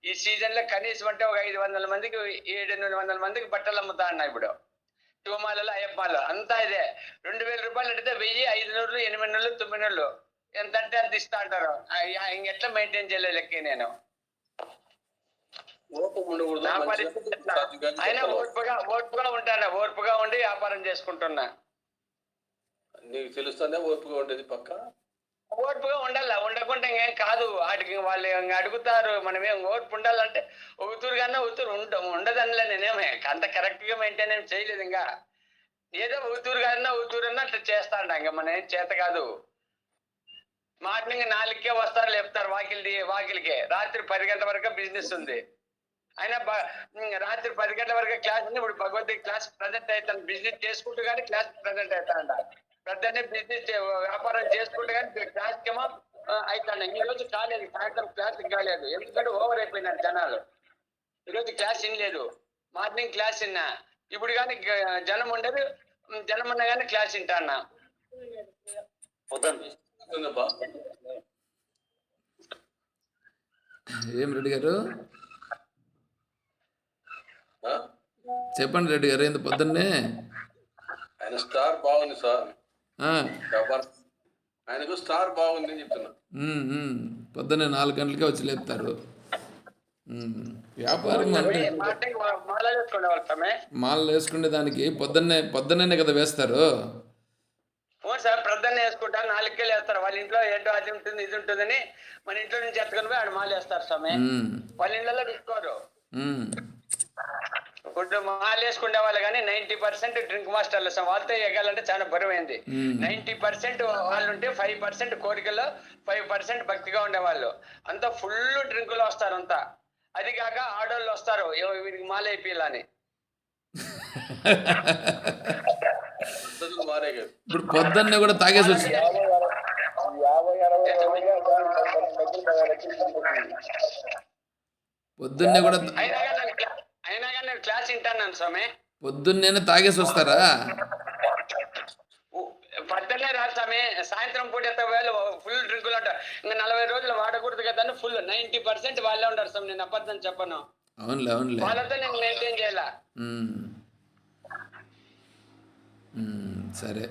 ఈ సీజన్ లో కనీసం అంటే ఒక 500 మందికి 700 మందికి బట్టలు అమ్ముతా అన్నా. ఇప్పుడు శివమాలలో అయ్యప్పమాలలో అంతా ఇదే. 2,000 రూపాయలు అడిగితే 1,000, 500, 800, 900 ఎంత అంటే అంత ఇస్తా అంటారు. ఇంకెట్లా మెయింటైన్ చేయలేదు లెక్క నేను. నా పరిస్థితి అయినా ఓర్పుగా ఉండి వ్యాపారం చేసుకుంటున్నా. నీకు తెలుస్తుందే ఓపిక ఉండేది పక్క? ఓర్పుగా ఉండాల, ఉండకుండా ఇంకేం కాదు. వాటికి వాళ్ళు అడుగుతారు, మనం ఏం ఓర్పు ఉండాలంటే ఒకతూరు కన్నా ఒకతూరు ఉండదనిలే. నేనేమే అంత కరెక్ట్ గా మెయింటైన్ ఏం చేయలేదు. ఇంకా ఏదో ఒకతూరు కన్నా ఒకతూరన్నా అట్లా చేస్తాండ. ఇంకా మన ఏం చేత కాదు. మార్నింగ్ 4కే వస్తారు, లేపుతారు వాకిలికే. రాత్రి 10 గంటల వరకు బిజినెస్ ఉంది. అయినా రాత్రి 10 గంటల వరకు క్లాస్ ఉంది. ఇప్పుడు భగవద్గీత క్లాస్ ప్రజెంట్ అవుతాను. బిజినెస్ చేసుకుంటూ కానీ క్లాస్ ప్రజెంట్ అవుతాండ. ప్రజెంట్ బిజినెస్ వ్యాపారం చేసుకుంటూ కానీ క్లాస్ కేమో అవుతాండ. ఈ రోజు కాలేదు, సాయంత్రం క్లాస్ కాలేదు. ఎందుకంటే ఓవర్ అయిపోయినారు జనాలు. ఈరోజు క్లాస్ వినలేదు. మార్నింగ్ క్లాస్ విన్నా. ఇప్పుడు కానీ జనం ఉండదు, జనం ఉన్నా కానీ క్లాస్ వింటా అన్నా. ఏం రెడ్డి గారు చెప్పండి. రెడ్డి గారు ఏంది పొద్దున్నే? ఆయన స్టార్ బాగుంది సార్, ఆయనకు స్టార్ బాగుంది అని చెప్తున్నా. పొద్దున్నే 4 గంటలకే వచ్చి లేపుతారు. వ్యాపారం అంటే మాలలు వేసుకునే దానికి పొద్దున్నే కదా వేస్తారు. సార్ ప్రొద్దున్నే వేసుకుంటారు, 4కే వేస్తారు. వాళ్ళ ఇంట్లో ఏంటో అది ఉంటుంది ఇది ఉంటుందని మన ఇంట్లో నుంచి ఎత్తుకొని పోయి ఆడ మాల వేస్తారు స్వామి. వాళ్ళ ఇళ్ళలో తీసుకోరు. ఇప్పుడు మాల వేసుకునే వాళ్ళు కానీ 90% డ్రింక్ మాస్టర్లు. వాళ్ళతో ఎగాలంటే చాలా బరువైంది. 90% వాళ్ళు ఉంటే 5% కోరికల్లో 5% భక్తిగా ఉండేవాళ్ళు. అంతా ఫుల్ డ్రింకులు వస్తారు అంతా. అది కాక ఆడోళ్ళు వస్తారు వీరికి మాల అయిపోయాలని. ఇప్పుడు పొద్దున్నే కూడా తాగేసి వచ్చి పొద్దున్నే కూడా అయినా కానీ నేను క్లాస్ వింటాను స్వామి. పొద్దున్నే తాగేసి వస్తారా? పొద్దున్నే రాదు స్వామి, సాయంత్రం పూట వేళ ఫుల్ డ్రింకులు అంటారు. ఇంకా 40 రోజులు వాడకూడదు కదా అని ఫుల్ 90% వాళ్ళే ఉంటారు స్వామి. నేను అబద్ధం చెప్పను. అవునులే అవునులే, వాళ్ళతో నేను మెయింటైన్ చేయాల. సరే.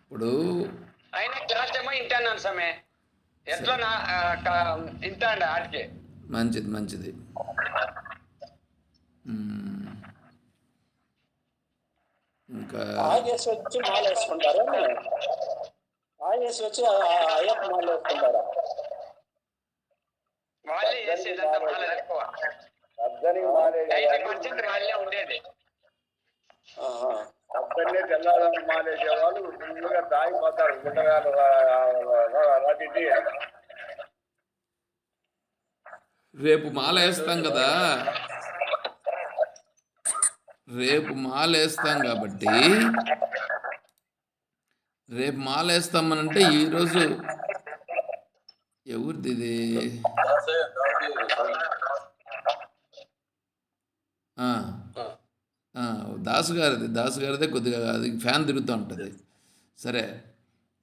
ఇప్పుడు అయినా క్లాస్ ఏమో వింటాను స్వామి. ఎట్లా వింటాండ ఆడికి. మంచిది. ఇంకా ఆగేసి వచ్చి మాల వేసుకుంటారా? ఆగేసి వచ్చి అయ్యప్ప మాల వేసుకుంటారా? వాళ్ళే చేసేదంతా మాల ఎక్కువ. 90% వాళ్ళే ఉండేది. అక్కడనే తెల్లాలని మానేసే వాళ్ళు ఫుల్గా తాగిపోతారు. గుండగాలు రాటి రేపు మాల వేస్తాం కదా, రేపు మాల వేస్తాం కాబట్టి రేపు మాల వేస్తామనంటే ఈరోజు ఎవరిది ఇది? దాసు గారిదే కొద్దిగా అది ఫ్యాన్ తిరుగుతూ ఉంటుంది. సరే,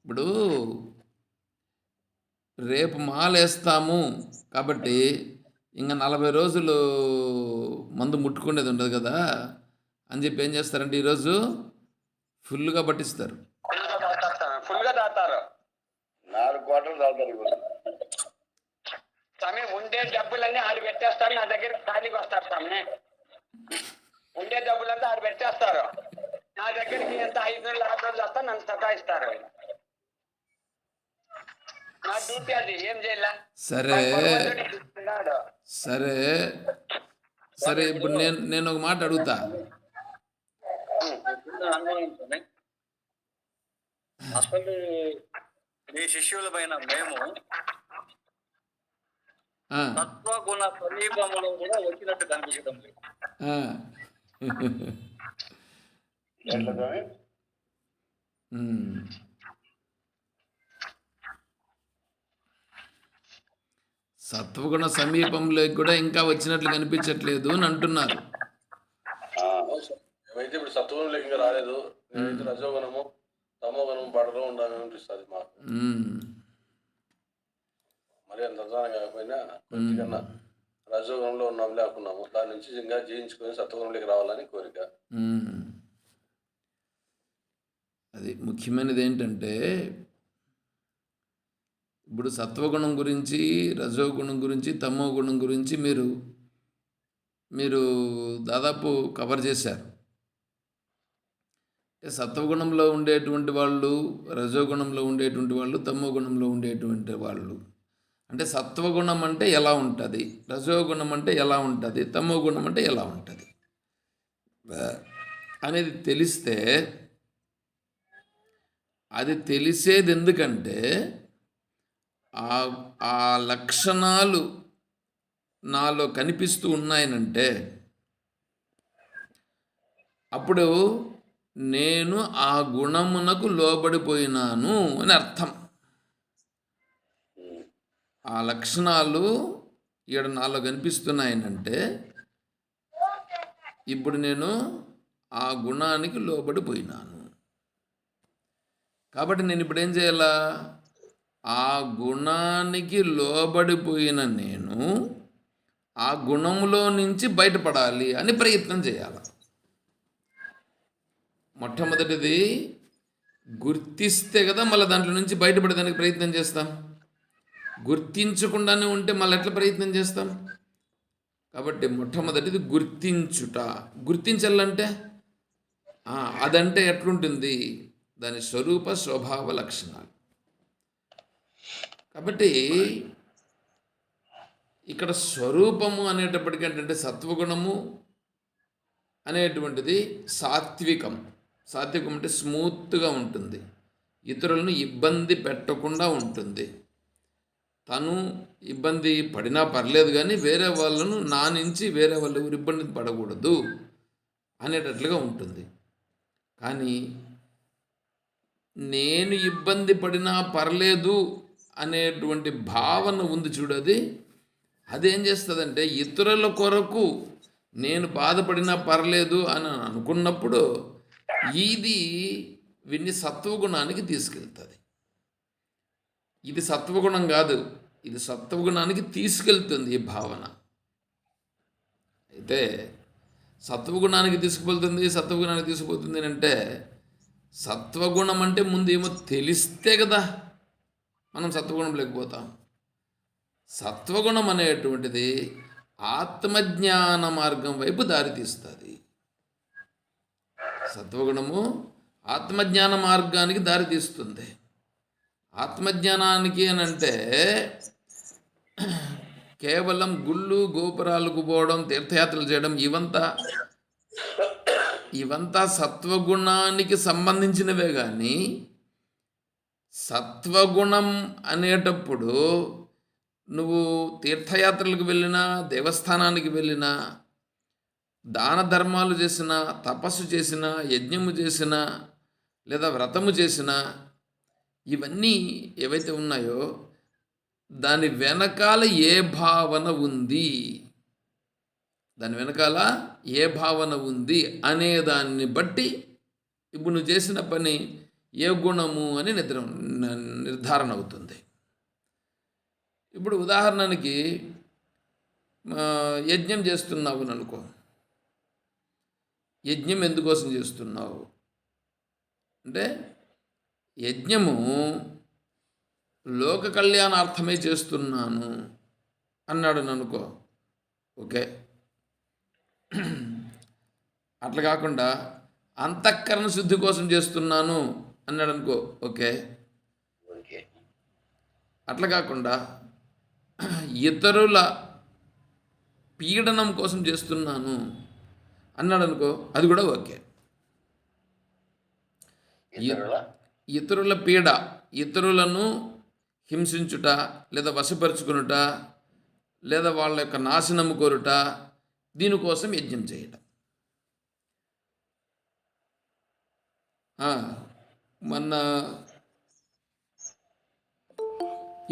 ఇప్పుడు రేపు మాల వేస్తాము కాబట్టి ఇంకా 40 రోజులు మందు ముట్టుకునేది ఉండదు కదా అని చెప్పి ఏం చేస్తారంటే ఈరోజు ఫుల్గా పట్టిస్తారు. ఫుల్గా తాగుతారు. 4 కోటలు తాగుతారు. స్వామి ఉండే డబ్బులన్నీ ఆడు పెట్టేస్తారు. నా దగ్గర ఖాళీకి వస్తారు స్వామి. ఉండే డబ్బులంతా ఆడు పెట్టేస్తారు. నా దగ్గరికి ఎంత 500, 600 వస్తా నన్ను సతాయిస్తారు. నా డ్యూటీ అది, ఏం చేయాల? సరే ఇప్పుడు నేను ఒక మాట అడుగుతా. అసలు మీ శిష్యులమైన మేము ఆ, సత్వగుణ సమీపంలో కూడా వచ్చినట్టు కనిపించడం లేదు. ఆ. ఎట్లా స్వామి? ఉమ్. సత్వగుణ సమీపంలోకి కూడా ఇంకా వచ్చినట్లు కనిపించట్లేదు అని అంటున్నారు. మేమైతే ఇప్పుడు సత్వగుణంలోకి ఇంకా రాలేదు. నేనైతే రజోగుణము తమోగుణము పడలో ఉండాలని అనిపిస్తుంది మాకు. ఉమ్. మరి అంత అధ్వానం కాకపోయినా కొద్దికన్నా రజోగుణంలో ఉన్నాం లేకున్నాము. దాని నుంచి ఇంకా జీవించుకొని సత్వగుణంలోకి రావాలని కోరిక. ఉమ్. అది ముఖ్యమైనది ఏంటంటే ఇప్పుడు సత్వగుణం గురించి, రజోగుణం గురించి, తమో గుణం గురించి మీరు దాదాపు కవర్ చేశారు. సత్వగుణంలో ఉండేటువంటి వాళ్ళు, రజోగుణంలో ఉండేటువంటి వాళ్ళు, తమో గుణంలో ఉండేటువంటి వాళ్ళు. అంటే సత్వగుణం అంటే ఎలా ఉంటుంది, రజోగుణం అంటే ఎలా ఉంటుంది, తమో గుణం అంటే ఎలా ఉంటుంది అనేది తెలిస్తే, అది తెలిసేది ఎందుకంటే ఆ లక్షణాలు నాలో కనిపిస్తూ ఉన్నాయనంటే అప్పుడు నేను ఆ గుణమునకు లోబడిపోయినాను అని అర్థం. ఆ లక్షణాలు ఇక్కడ నాలో కనిపిస్తున్నాయనంటే ఇప్పుడు నేను ఆ గుణానికి లోబడిపోయినాను. కాబట్టి నేను ఇప్పుడు ఏం చేయాలా? ఆ గుణానికి లోబడిపోయిన నేను ఆ గుణములో నుంచి బయటపడాలి అని ప్రయత్నం చేయాలి. మొట్టమొదటిది గుర్తిస్తే కదా మళ్ళీ దాంట్లో నుంచి బయటపడడానికి ప్రయత్నం చేస్తాం. గుర్తించకుండానే ఉంటే మళ్ళీ ఎట్లా ప్రయత్నం చేస్తాం? కాబట్టి మొట్టమొదటిది గుర్తించుట. గుర్తించాలంటే అదంటే ఎట్లుంటుంది? దాని స్వరూప స్వభావ లక్షణాలు. కాబట్టి ఇక్కడ స్వరూపము అనేటప్పటికీ ఏంటంటే సత్వగుణము అనేటువంటిది సాత్వికం. సాత్వికం అంటే స్మూత్గా ఉంటుంది, ఇతరులను ఇబ్బంది పెట్టకుండా ఉంటుంది. తను ఇబ్బంది పడినా పర్లేదు కానీ వేరే వాళ్ళను నా నుంచి వేరే వాళ్ళు ఎవరు ఇబ్బంది పడకూడదు అనేటట్లుగా ఉంటుంది. కానీ నేను ఇబ్బంది పడినా పర్లేదు అనేటువంటి భావన ఉంది చూడది, అదేం చేస్తుందంటే ఇతరుల కొరకు నేను బాధపడినా పర్లేదు అని అనుకున్నప్పుడు ఇది వీడిని సత్వగుణానికి తీసుకెళ్తుంది. ఇది సత్వగుణం కాదు, ఇది సత్వగుణానికి తీసుకెళ్తుంది ఈ భావన. అయితే సత్వగుణానికి తీసుకుపోతుంది అంటే సత్వగుణం అంటే ముందు ఏమో తెలిస్తే కదా మనం సత్వగుణం లేకపోతాం. సత్వగుణం అనేటువంటిది ఆత్మజ్ఞాన మార్గం వైపు దారితీస్తుంది. సత్వగుణము ఆత్మజ్ఞాన మార్గానికి దారితీస్తుంది. ఆత్మజ్ఞానానికి అని అంటే కేవలం గుళ్ళు గోపురాలకు పోవడం, తీర్థయాత్రలు చేయడం ఇవంతా సత్వగుణానికి సంబంధించినవే. కానీ సత్వగుణం అనేటప్పుడు నువ్వు తీర్థయాత్రలకు వెళ్ళినా, దేవస్థానానికి వెళ్ళినా, దాన ధర్మాలు చేసినా, తపస్సు చేసినా, యజ్ఞము చేసినా, లేదా వ్రతము చేసినా, ఇవన్నీ ఏవైతే ఉన్నాయో దాని వెనకాల ఏ భావన ఉంది, దాని వెనకాల ఏ భావన ఉంది అనే దాన్ని బట్టి ఇప్పుడు నువ్వు చేసిన పని ఏ గుణము అని నిర్ధారణ అవుతుంది. ఇప్పుడు ఉదాహరణకి యజ్ఞం చేస్తున్నావు అని అనుకో. యజ్ఞం ఎందుకోసం చేస్తున్నావు అంటే యజ్ఞము లోక కళ్యాణార్థమే చేస్తున్నాను అన్నాడు అనుకో, ఓకే. అట్లా కాకుండా అంతఃకరణ శుద్ధి కోసం చేస్తున్నాను అన్నాడు అనుకో, ఓకే. అట్లా కాకుండా ఇతరుల పీడనం కోసం చేస్తున్నాను అన్నాడు అనుకో, అది కూడా ఓకే. ఇతరుల పీడ, ఇతరులను హింసించుట లేదా వశపరుచుకునుట లేదా వాళ్ళ యొక్క నాశనము కోరుట, దీనికోసం యజ్ఞం చేయటం. మొన్న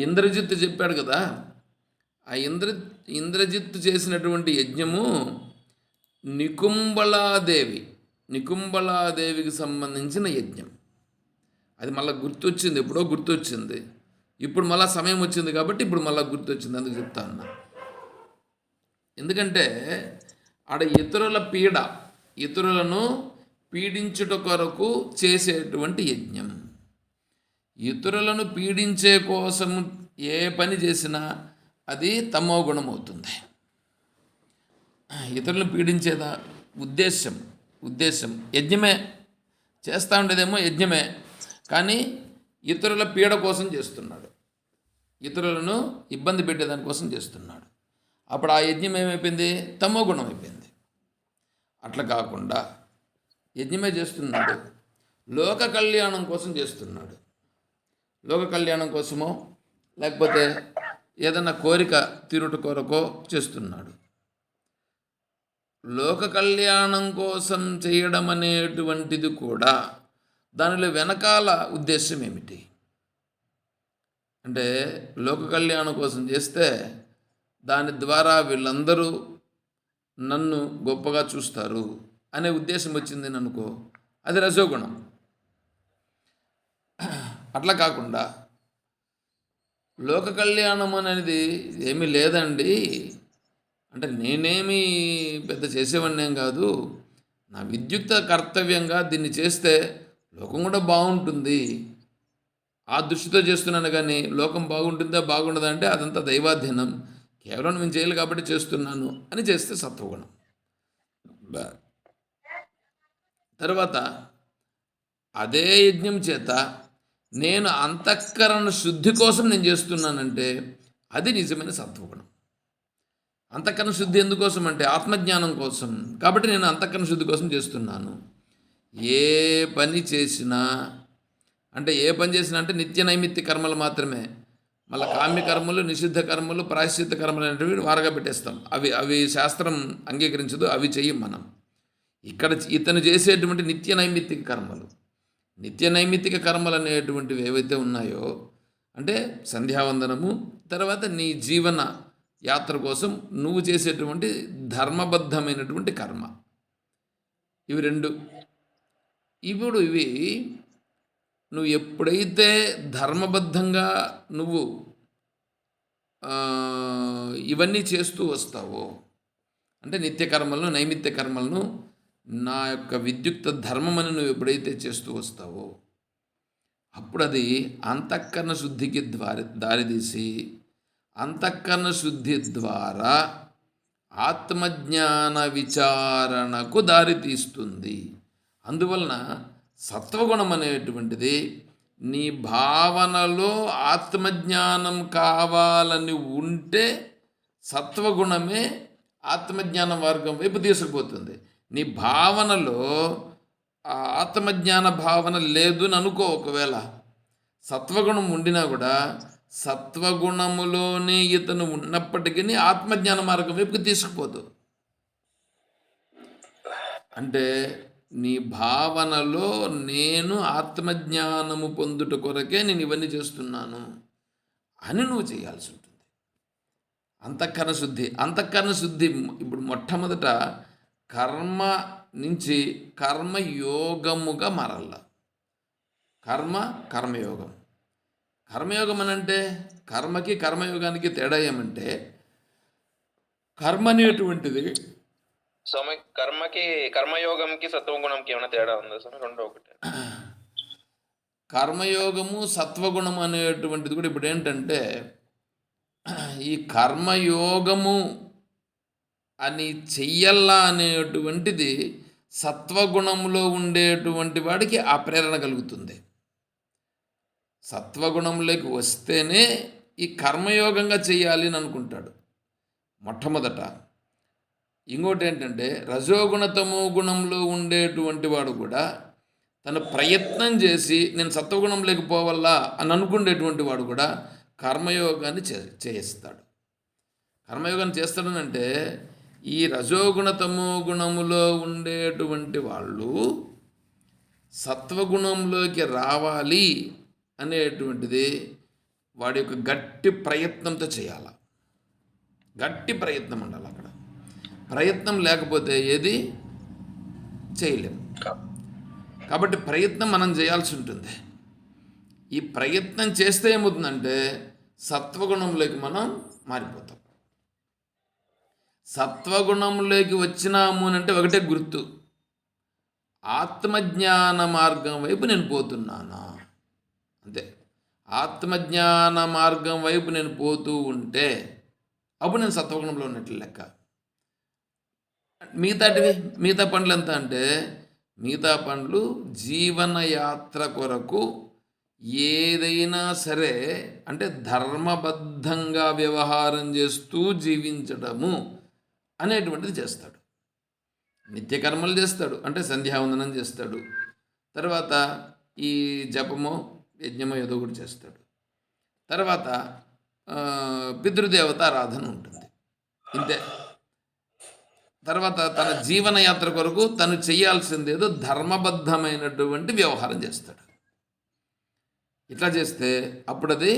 ఇంద్రజిత్తు చెప్పాడు కదా, ఆ ఇంద్రజిత్తు చేసినటువంటి యజ్ఞము నికుంబళాదేవికి సంబంధించిన యజ్ఞం. అది మళ్ళీ గుర్తొచ్చింది, ఎప్పుడో గుర్తొచ్చింది. ఇప్పుడు మళ్ళీ సమయం వచ్చింది కాబట్టి ఇప్పుడు మళ్ళీ గుర్తొచ్చింది, అందుకు చెప్తా ఉన్నా. ఎందుకంటే ఆడ ఇతరులను పీడించుట కొరకు చేసేటువంటి యజ్ఞం. ఇతరులను పీడించే కోసం ఏ పని చేసినా అది తమో గుణం అవుతుంది. ఇతరులను పీడించేదా ఉద్దేశం యజ్ఞమే, చేస్తూ ఉండేదేమో యజ్ఞమే, కానీ ఇతరుల పీడ కోసం చేస్తున్నాడు, ఇతరులను ఇబ్బంది పెట్టేదానికోసం చేస్తున్నాడు. అప్పుడు ఆ యజ్ఞం ఏమైపోయింది? తమో గుణం అయిపోయింది. అట్లా కాకుండా యజ్ఞమే చేస్తున్నాడు, లోక కళ్యాణం కోసం చేస్తున్నాడు. లోక కళ్యాణం కోసమో లేకపోతే ఏదన్నా కోరిక తీరుట కొరకో చేస్తున్నాడు. లోక కళ్యాణం కోసం చేయడం అనేటువంటిది కూడా దానిలో వెనకాల ఉద్దేశం ఏమిటి అంటే, లోక కళ్యాణం కోసం చేస్తే దాని ద్వారా వీళ్ళందరూ నన్ను గొప్పగా చూస్తారు అనే ఉద్దేశం వచ్చింది అనుకో, అది రజోగుణం. అట్లా కాకుండా లోక కళ్యాణం అనేది ఏమీ లేదండి అంటే, నేనేమి పెద్ద చేసేవాడిని ఏం కాదు, నా విద్యుక్త కర్తవ్యంగా దీన్ని చేస్తే లోకం కూడా బాగుంటుంది, ఆ దృష్టితో చేస్తున్నాను. కానీ లోకం బాగుంటుందా బాగుండదా అంటే అదంతా దైవాధీనం, కేవలం నేను చేయాలి కాబట్టి చేస్తున్నాను అని చేస్తే సత్వగుణం. తర్వాత అదే యజ్ఞం చేత నేను అంతఃకరణ శుద్ధి కోసం నేను చేస్తున్నానంటే అది నిజమైన సత్వగుణం. అంతఃకరణ శుద్ధి ఎందుకోసం అంటే ఆత్మజ్ఞానం కోసం, కాబట్టి నేను అంతఃకరణ శుద్ధి కోసం చేస్తున్నాను. ఏ పని చేసినా అంటే నిత్య నైమిత్య కర్మలు మాత్రమే. మళ్ళీ కామ్య కర్మలు, నిషిద్ధ కర్మలు, ప్రాయశ్చిత్త కర్మలు అనేటివి వారగా పెట్టేస్తాం. అవి శాస్త్రం అంగీకరించదు, అవి చెయ్యం మనం. ఇక్కడ ఇతను చేసేటువంటి నిత్య నైమిత్తిక కర్మలు, నిత్య నైమిత్తిక కర్మలు అనేటువంటివి ఏవైతే ఉన్నాయో అంటే సంధ్యావందనము, తర్వాత నీ జీవన యాత్ర కోసం నువ్వు చేసేటువంటి ధర్మబద్ధమైనటువంటి కర్మ, ఇవి రెండు. ఇప్పుడు ఇవి నువ్వు ఎప్పుడైతే ధర్మబద్ధంగా నువ్వు ఇవన్నీ చేస్తూ వస్తావో అంటే నిత్య కర్మలను, నైమిత్య కర్మలను నా యొక్క విద్యుక్త ధర్మమని నువ్వు ఎప్పుడైతే చేస్తూ వస్తావో అప్పుడు అది అంతఃకరణ శుద్ధికి దారితీసి అంతఃకరణ శుద్ధి ద్వారా ఆత్మజ్ఞాన విచారణకు దారితీస్తుంది. అందువలన సత్వగుణం అనేటువంటిది నీ భావనలో ఆత్మజ్ఞానం కావాలని ఉంటే సత్వగుణమే ఆత్మజ్ఞాన మార్గం వైపు తీసుకుపోతుంది. నీ భావనలో ఆత్మజ్ఞాన భావన లేదు అని అనుకో, ఒకవేళ సత్వగుణం ఉండినా కూడా సత్వగుణములోనే ఇతను ఉన్నప్పటికీ ఆత్మజ్ఞాన మార్గం వైపుకి తీసుకుపోదు. అంటే నీ భావనలో నేను ఆత్మజ్ఞానము పొందుట కొరకే నేను ఇవన్నీ చేస్తున్నాను అని నువ్వు చేయాల్సి ఉంటుంది. అంతఃకరణ శుద్ధి ఇప్పుడు మొట్టమొదట కర్మ నుంచి కర్మయోగముగా మారాల. కర్మయోగం అని అంటే కర్మకి కర్మయోగానికి తేడా ఏమంటే, కర్మ అనేటువంటిది స్వామి కర్మయోగంకి సత్వగుణంకి ఏమైనా తేడా ఉందా స్వామి? రెండో ఒకటి. కర్మయోగము సత్వగుణము అనేటువంటిది కూడా ఇప్పుడు ఏంటంటే, ఈ కర్మయోగము అని చెయ్యాలా అనేటువంటిది సత్వగుణంలో ఉండేటువంటి వాడికి ఆ ప్రేరణ కలుగుతుంది. సత్వగుణంలోకి వస్తేనే ఈ కర్మయోగంగా చేయాలి అని అనుకుంటాడు మొట్టమొదట. ఇంకోటి ఏంటంటే, రజోగుణ తమో గుణంలో ఉండేటువంటి వాడు కూడా తను ప్రయత్నం చేసి నేను సత్వగుణంలోకి పోవాలా అని అనుకునేటువంటి వాడు కూడా కర్మయోగాన్ని చేయిస్తాడు. కర్మయోగం చేస్తాడనంటే ఈ రజోగుణ తమో గుణములో ఉండేటువంటి వాళ్ళు సత్వగుణంలోకి రావాలి అనేటువంటిది వాడి యొక్క గట్టి ప్రయత్నంతో చేయాలి. గట్టి ప్రయత్నం ఉండాలి. అక్కడ ప్రయత్నం లేకపోతే ఏది చేయలేము. కాబట్టి ప్రయత్నం మనం చేయాల్సి ఉంటుంది. ఈ ప్రయత్నం చేస్తే ఏమవుతుందంటే సత్వగుణంలోకి మనం మారిపోతాం. సత్వగుణంలోకి వచ్చినాము అంటే ఒకటే గుర్తు, ఆత్మజ్ఞాన మార్గం వైపు నేను పోతున్నానా, అంతే. ఆత్మజ్ఞాన మార్గం వైపు నేను పోతూ ఉంటే అప్పుడు నేను సత్వగుణంలో ఉన్నట్లు లెక్క. మిగతా పనులు ఎంత అంటే మిగతా పనులు జీవనయాత్ర కొరకు ఏదైనా సరే అంటే ధర్మబద్ధంగా వ్యవహారం చేస్తూ జీవించడము అనేటువంటిది చేస్తాడు. నిత్యకర్మలు చేస్తాడు, అంటే సంధ్యావందనం చేస్తాడు, తర్వాత ఈ జపమో యజ్ఞమో ఏదో ఒకటి చేస్తాడు, తర్వాత పితృదేవత ఆరాధన ఉంటుంది, ఇంతే. తర్వాత తన జీవనయాత్ర కొరకు తను చేయాల్సిందేదో ధర్మబద్ధమైనటువంటి వ్యవహారం చేస్తాడు. ఇట్లా చేస్తే అప్పుడు అది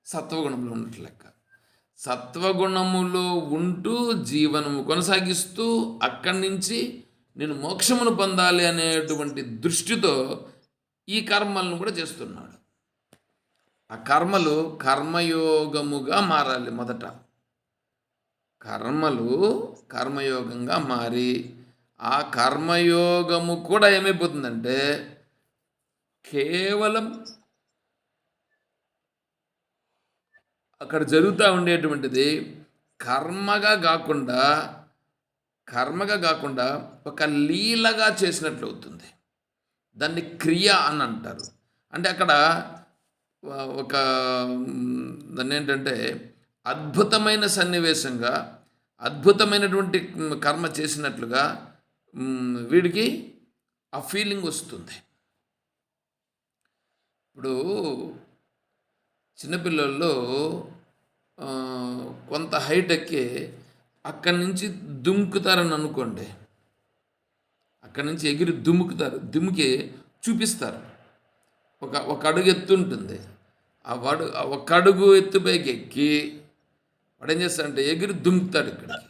సత్వగుణంలో ఉన్నట్లు లెక్క. సత్వగుణములో ఉంటూ జీవనము కొనసాగిస్తూ అక్కడి నుంచి నేను మోక్షమును పొందాలి అనేటువంటి దృష్టితో ఈ కర్మలను కూడా చేస్తున్నాడు. ఆ కర్మలు కర్మయోగముగా మారాలి. మొదట కర్మలు కర్మయోగంగా మారి ఆ కర్మయోగము కూడా ఏమైపోతుందంటే కేవలం అక్కడ జరుగుతూ ఉండేటువంటిది కర్మగా కాకుండా ఒక లీలగా చేసినట్లు అవుతుంది. దాన్ని క్రియ అని అంటారు. అంటే అక్కడ ఒక దాన్ని ఏంటంటే అద్భుతమైన సన్నివేశంగా అద్భుతమైనటువంటి కర్మ చేసినట్లుగా వీడికి ఆ ఫీలింగ్ వస్తుంది. ఇప్పుడు చిన్నపిల్లల్లో కొంత హైట్ ఎక్కి అక్కడి నుంచి దుముకుతారని అనుకోండి, అక్కడి నుంచి ఎగిరి దుమికి చూపిస్తారు. ఒక అడుగు ఎత్తు ఉంటుంది, ఒక అడుగు ఎత్తుపైకి ఎక్కి వాడు ఏం చేస్తాడంటే ఎగిరి దుముకుతాడు ఇక్కడికి.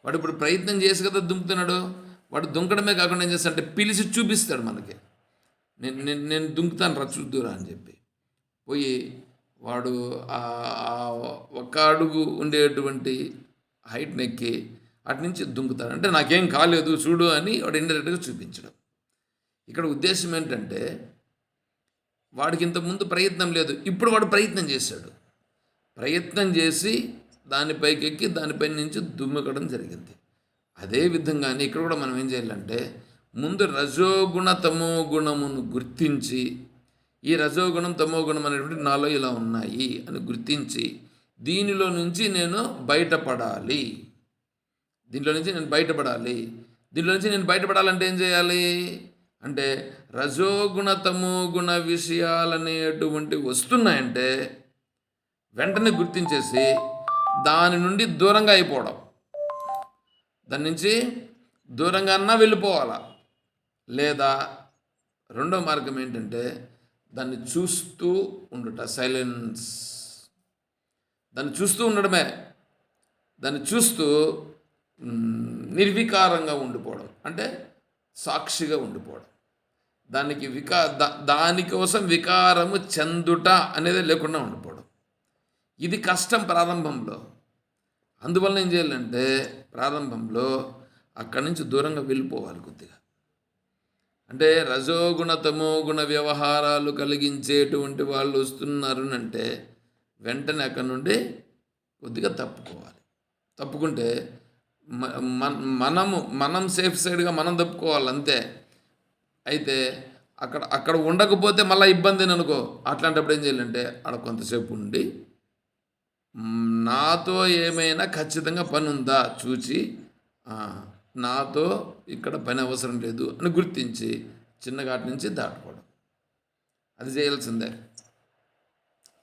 వాడు ఇప్పుడు ప్రయత్నం చేసి కదా దుముకుతున్నాడు. వాడు దుంకడమే కాకుండా ఏం చేస్తాడంటే పిలిచి చూపిస్తాడు మనకి, నేను దుంకుతాను రా చూద్దురా అని చెప్పి. పోయి వాడు ఒక అడుగు ఉండేటువంటి హైట్ని ఎక్కి అటు నుంచి దుంకుతాడు. అంటే నాకేం కాలేదు చూడు అని వాడు ఇండైరెక్ట్గా చూపించడం. ఇక్కడ ఉద్దేశం ఏంటంటే వాడికి ఇంతకుముందు ప్రయత్నం లేదు, ఇప్పుడు వాడు ప్రయత్నం చేశాడు. ప్రయత్నం చేసి దానిపైకి ఎక్కి దానిపై నుంచి దుమ్మకడం జరిగింది. అదేవిధంగానే ఇక్కడ కూడా మనం ఏం చేయాలంటే ముందు రజోగుణ తమో గుణమును గుర్తించి ఈ రజోగుణం తమో గుణం అనేటువంటి నాలో ఇలా ఉన్నాయి అని గుర్తించి దీనిలో నుంచి నేను బయటపడాలి. దీంట్లో నుంచి నేను బయటపడాలంటే ఏం చేయాలి అంటే రజోగుణ తమో గుణ విషయాలనేటువంటివి వస్తున్నాయంటే వెంటనే గుర్తించేసి దాని నుండి దూరంగా అయిపోవడం, దాని నుంచి దూరంగా అన్నా వెళ్ళిపోవాలా. లేదా రెండో మార్గం ఏంటంటే దాన్ని చూస్తూ ఉండుట, సైలెన్స్. దాన్ని చూస్తూ ఉండడమే, దాన్ని చూస్తూ నిర్వికారంగా ఉండిపోవడం, అంటే సాక్షిగా ఉండిపోవడం. దానికోసం వికారము చెందుట అనేది లేకుండా ఉండిపోవడం. ఇది కష్టం ప్రారంభంలో. అందువల్ల ఏం చేయాలంటే ప్రారంభంలో అక్కడి నుంచి దూరంగా వెళ్ళిపోవాలి కొద్దిగా. అంటే రజోగుణ తమో గుణ వ్యవహారాలు కలిగించేటువంటి వాళ్ళు వస్తున్నారు అంటే వెంటనే అక్కడి నుండి కొద్దిగా తప్పుకోవాలి. తప్పుకుంటే మనం సేఫ్ సైడ్గా మనం తప్పుకోవాలి అంతే. అయితే అక్కడ ఉండకపోతే మళ్ళీ ఇబ్బంది అని అనుకో. అట్లాంటప్పుడు ఏం చేయాలంటే అక్కడ కొంతసేపు ఉండి నాతో ఏమైనా ఖచ్చితంగా పని ఉందా చూచి నాతో ఇక్కడ పని అవసరం లేదు అని గుర్తించి చిన్నగాటి నుంచి దాటుకోవడం, అది చేయాల్సిందే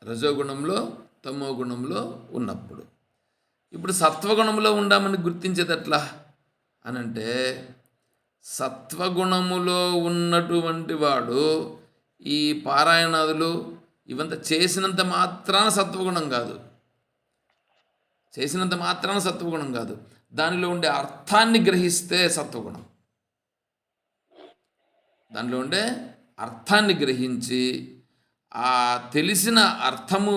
రజోగుణంలో తమో గుణంలో ఉన్నప్పుడు. ఇప్పుడు సత్వగుణంలో ఉండామని గుర్తించేది ఎట్లా అనంటే, సత్వగుణములో ఉన్నటువంటి వాడు ఈ పారాయణాదులు ఇవంతా చేసినంత మాత్రాన సత్వగుణం కాదు. చేసినంత మాత్రాన సత్వగుణం కాదు, దానిలో ఉండే అర్థాన్ని గ్రహిస్తే సత్వగుణం. దానిలో ఉండే అర్థాన్ని గ్రహించి ఆ తెలిసిన అర్థము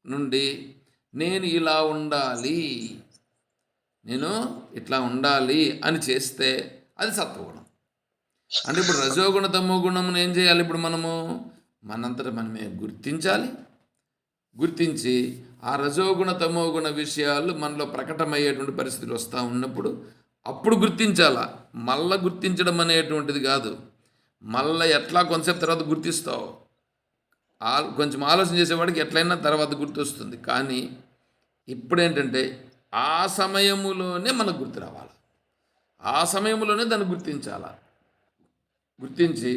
నుండి నేను ఇలా ఉండాలి, నేను ఇట్లా ఉండాలి అని చేస్తే అది సత్వగుణం. అంటే ఇప్పుడు రజోగుణ తమో గుణమును ఏం చేయాలి? ఇప్పుడు మనంతట మనమే గుర్తించాలి. గుర్తించి ఆ రజోగుణ తమోగుణ విషయాలు మనలో ప్రకటమయ్యేటువంటి పరిస్థితులు వస్తూ ఉన్నప్పుడు అప్పుడు గుర్తించాలా. మళ్ళా గుర్తించడం అనేటువంటిది కాదు. మళ్ళీ ఎట్లా కొంతసేపు తర్వాత గుర్తిస్తావు, కొంచెం ఆలోచన చేసేవాడికి ఎట్లయినా తర్వాత గుర్తొస్తుంది. కానీ ఇప్పుడేంటంటే ఆ సమయములోనే మనకు గుర్తు రావాలి, ఆ సమయంలోనే దాన్ని గుర్తించాలా. గుర్తించి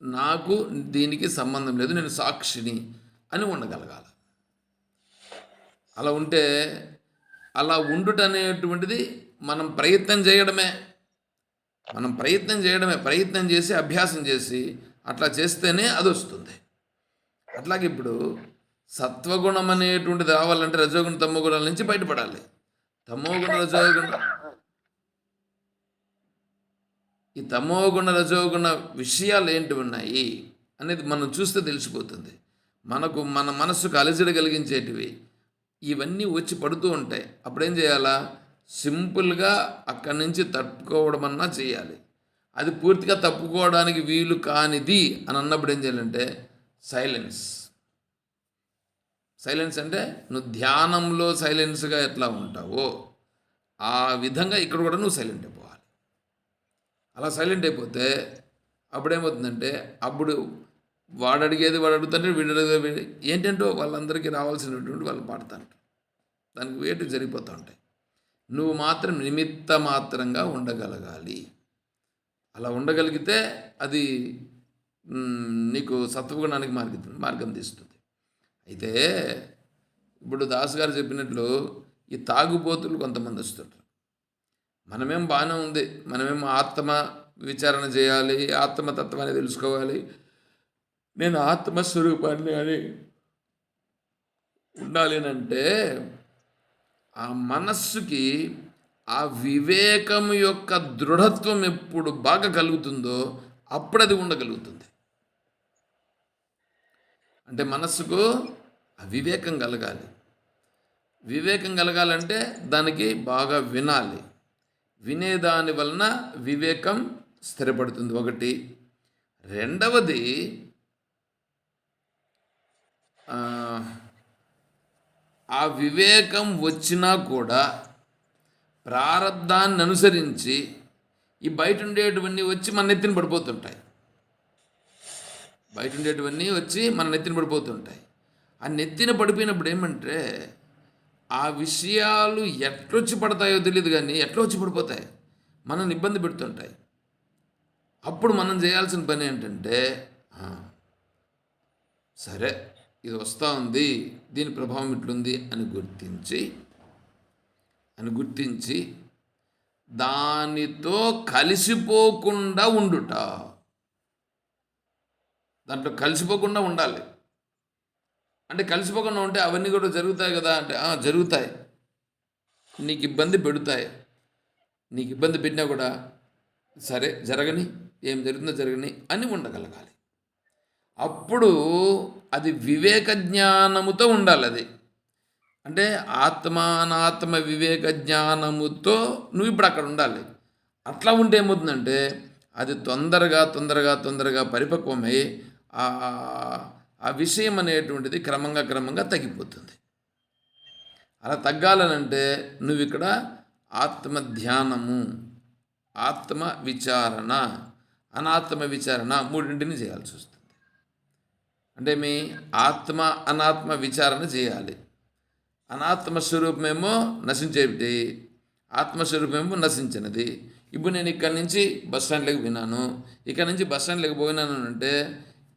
నాకు దీనికి సంబంధం లేదు, నేను సాక్షిని అని ఉండగలగాలి. అలా ఉంటే, అలా ఉండుట అనేటువంటిది మనం ప్రయత్నం చేయడమే. ప్రయత్నం చేసి అభ్యాసం చేసి అట్లా చేస్తేనే అది వస్తుంది. అట్లాగే ఇప్పుడు సత్వగుణం అనేటువంటిది రావాలంటే రజోగుణ తమోగుణాల నుంచి బయటపడాలి. తమోగుణ రజోగుణ, ఈ తమోగుణ రజోగుణ విషయాలు ఏంటి ఉన్నాయి అనేది మనం చూస్తే తెలిసిపోతుంది. మన మనస్సుకు అలజడి కలిగించేటివి ఇవన్నీ వచ్చి పడుతూ ఉంటాయి. అప్పుడేం చేయాలా? సింపుల్గా అక్కడి నుంచి తప్పుకోవడం అన్నా చేయాలి. అది పూర్తిగా తప్పుకోవడానికి వీలు కానిది అని అన్నప్పుడు ఏం చేయాలంటే సైలెన్స్ అంటే నువ్వు ధ్యానంలో సైలెన్స్గా ఎట్లా ఉంటావో ఆ విధంగా ఇక్కడ కూడా నువ్వు సైలెంట్ అయిపోవాలి. అలా సైలెంట్ అయిపోతే అప్పుడేమవుతుందంటే, అప్పుడు వాడు అడిగేది వాడు అడుగుతుంటే వీడు అడిగేది ఏంటంటో వాళ్ళందరికీ రావాల్సినటువంటి వాళ్ళు పాడుతుంటారు. దానికి వేటు జరిగిపోతూ ఉంటాయి. నువ్వు మాత్రం నిమిత్త మాత్రంగా ఉండగలగాలి. అలా ఉండగలిగితే అది నీకు సత్వగుణానికి మార్గం తీస్తుంది. అయితే ఇప్పుడు దాస్ గారు చెప్పినట్లు ఈ తాగుబోతులు కొంతమంది వస్తుంటారు. మనమేం బాగానే ఉంది, మనమేం ఆత్మ విచారణ చేయాలి, ఆత్మతత్వాన్ని తెలుసుకోవాలి, నేను ఆత్మస్వరూపాన్ని అని ఉండాలి అంటే ఆ మనస్సుకి ఆ వివేకం యొక్క దృఢత్వం ఎప్పుడు బాగా కలుగుతుందో అప్పుడు అది ఉండగలుగుతుంది. అంటే మనస్సుకు ఆ వివేకం కలగాలి. వివేకం కలగాలంటే దానికి బాగా వినాలి. వినేదాని వలన వివేకం స్థిరపడుతుంది ఒకటి. రెండవది ఆ వివేకం వచ్చినా కూడా ప్రారబ్ధాన్ని అనుసరించి ఈ బయట ఉండేటివన్నీ వచ్చి మన నెత్తిన పడిపోతుంటాయి. ఆ నెత్తిన పడిపోయినప్పుడు ఏమంటే ఆ విషయాలు ఎట్లొచ్చి పడతాయో తెలియదు, కానీ ఎట్లా వచ్చి పడిపోతాయి, మనల్ని ఇబ్బంది పెడుతుంటాయి. అప్పుడు మనం చేయాల్సిన పని ఏంటంటే, సరే ఇది వస్తూ ఉంది, దీని ప్రభావం ఇట్లుంది అని గుర్తించి దానితో కలిసిపోకుండా ఉండుట. దాంట్లో కలిసిపోకుండా ఉండాలి. అంటే కలిసిపోకుండా ఉంటే అవన్నీ కూడా జరుగుతాయి కదా అంటే జరుగుతాయి, నీకు ఇబ్బంది పెడతాయి. నీకు ఇబ్బంది పెట్టినా కూడా సరే జరగని, ఏం జరుగుతుందో జరగని అని ఉండగలగాలి. అప్పుడు అది వివేక జ్ఞానముతో ఉండాలి. అది అంటే ఆత్మానాత్మ వివేక జ్ఞానముతో నువ్వు ఇప్పుడు అక్కడ ఉండాలి. అట్లా ఉంటే ఏమవుతుందంటే అది తొందరగా పరిపక్వమై ఆ విషయం అనేటువంటిది క్రమంగా తగ్గిపోతుంది. అలా తగ్గాలనంటే నువ్వు ఇక్కడ ఆత్మ ధ్యానము, ఆత్మ విచారణ, అనాత్మ విచారణ మూడింటిని చేయాల్సి వస్తుంది. అంటే మీ ఆత్మ అనాత్మ విచారణ చేయాలి. అనాత్మ స్వరూపమేమో నశించేది, ఆత్మస్వరూపమేమో నశించినది. ఇప్పుడు నేను ఇక్కడి నుంచి బస్ స్టాండ్లోకి విన్నాను, ఇక్కడ నుంచి బస్ స్టాండ్లోకి పోయినాను అంటే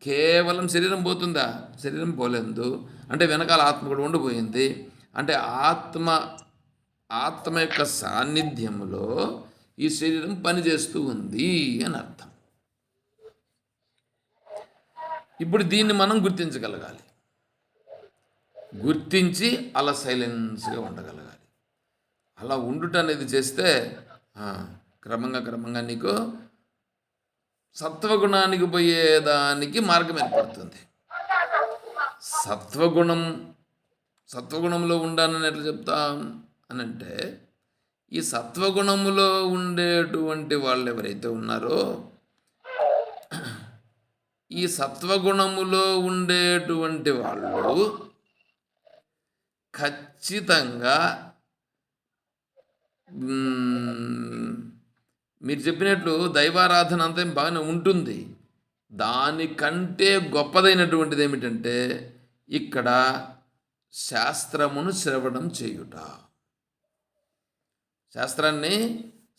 కేవలం శరీరం పోతుందా? శరీరం పోలేదు. అంటే వెనకాల ఆత్మ కూడా ఉండిపోయింది. అంటే ఆత్మ యొక్క సాన్నిధ్యంలో ఈ శరీరం పనిచేస్తూ ఉంది అని అర్థం. ఇప్పుడు దీన్ని మనం గుర్తించగలగాలి, గుర్తించి అలా సైలెన్స్గా ఉండగలగాలి. అలా ఉండుట అనేది చేస్తే క్రమంగా నీకు సత్వగుణానికి పోయేదానికి మార్గం ఏర్పడుతుంది. సత్వగుణంలో ఉండాలని ఎట్లా చెప్తాం అని అంటే, ఈ సత్వగుణములో ఉండేటువంటి వాళ్ళు ఎవరైతే ఉన్నారో, ఈ సత్వగుణములో ఉండేటువంటి వాళ్ళు ఖచ్చితంగా మీరు చెప్పినట్లు దైవారాధన అంతా బాగానే ఉంటుంది. దానికంటే గొప్పదైనటువంటిది ఏమిటంటే ఇక్కడ శాస్త్రమును శ్రవణం చేయుట. శాస్త్రాన్ని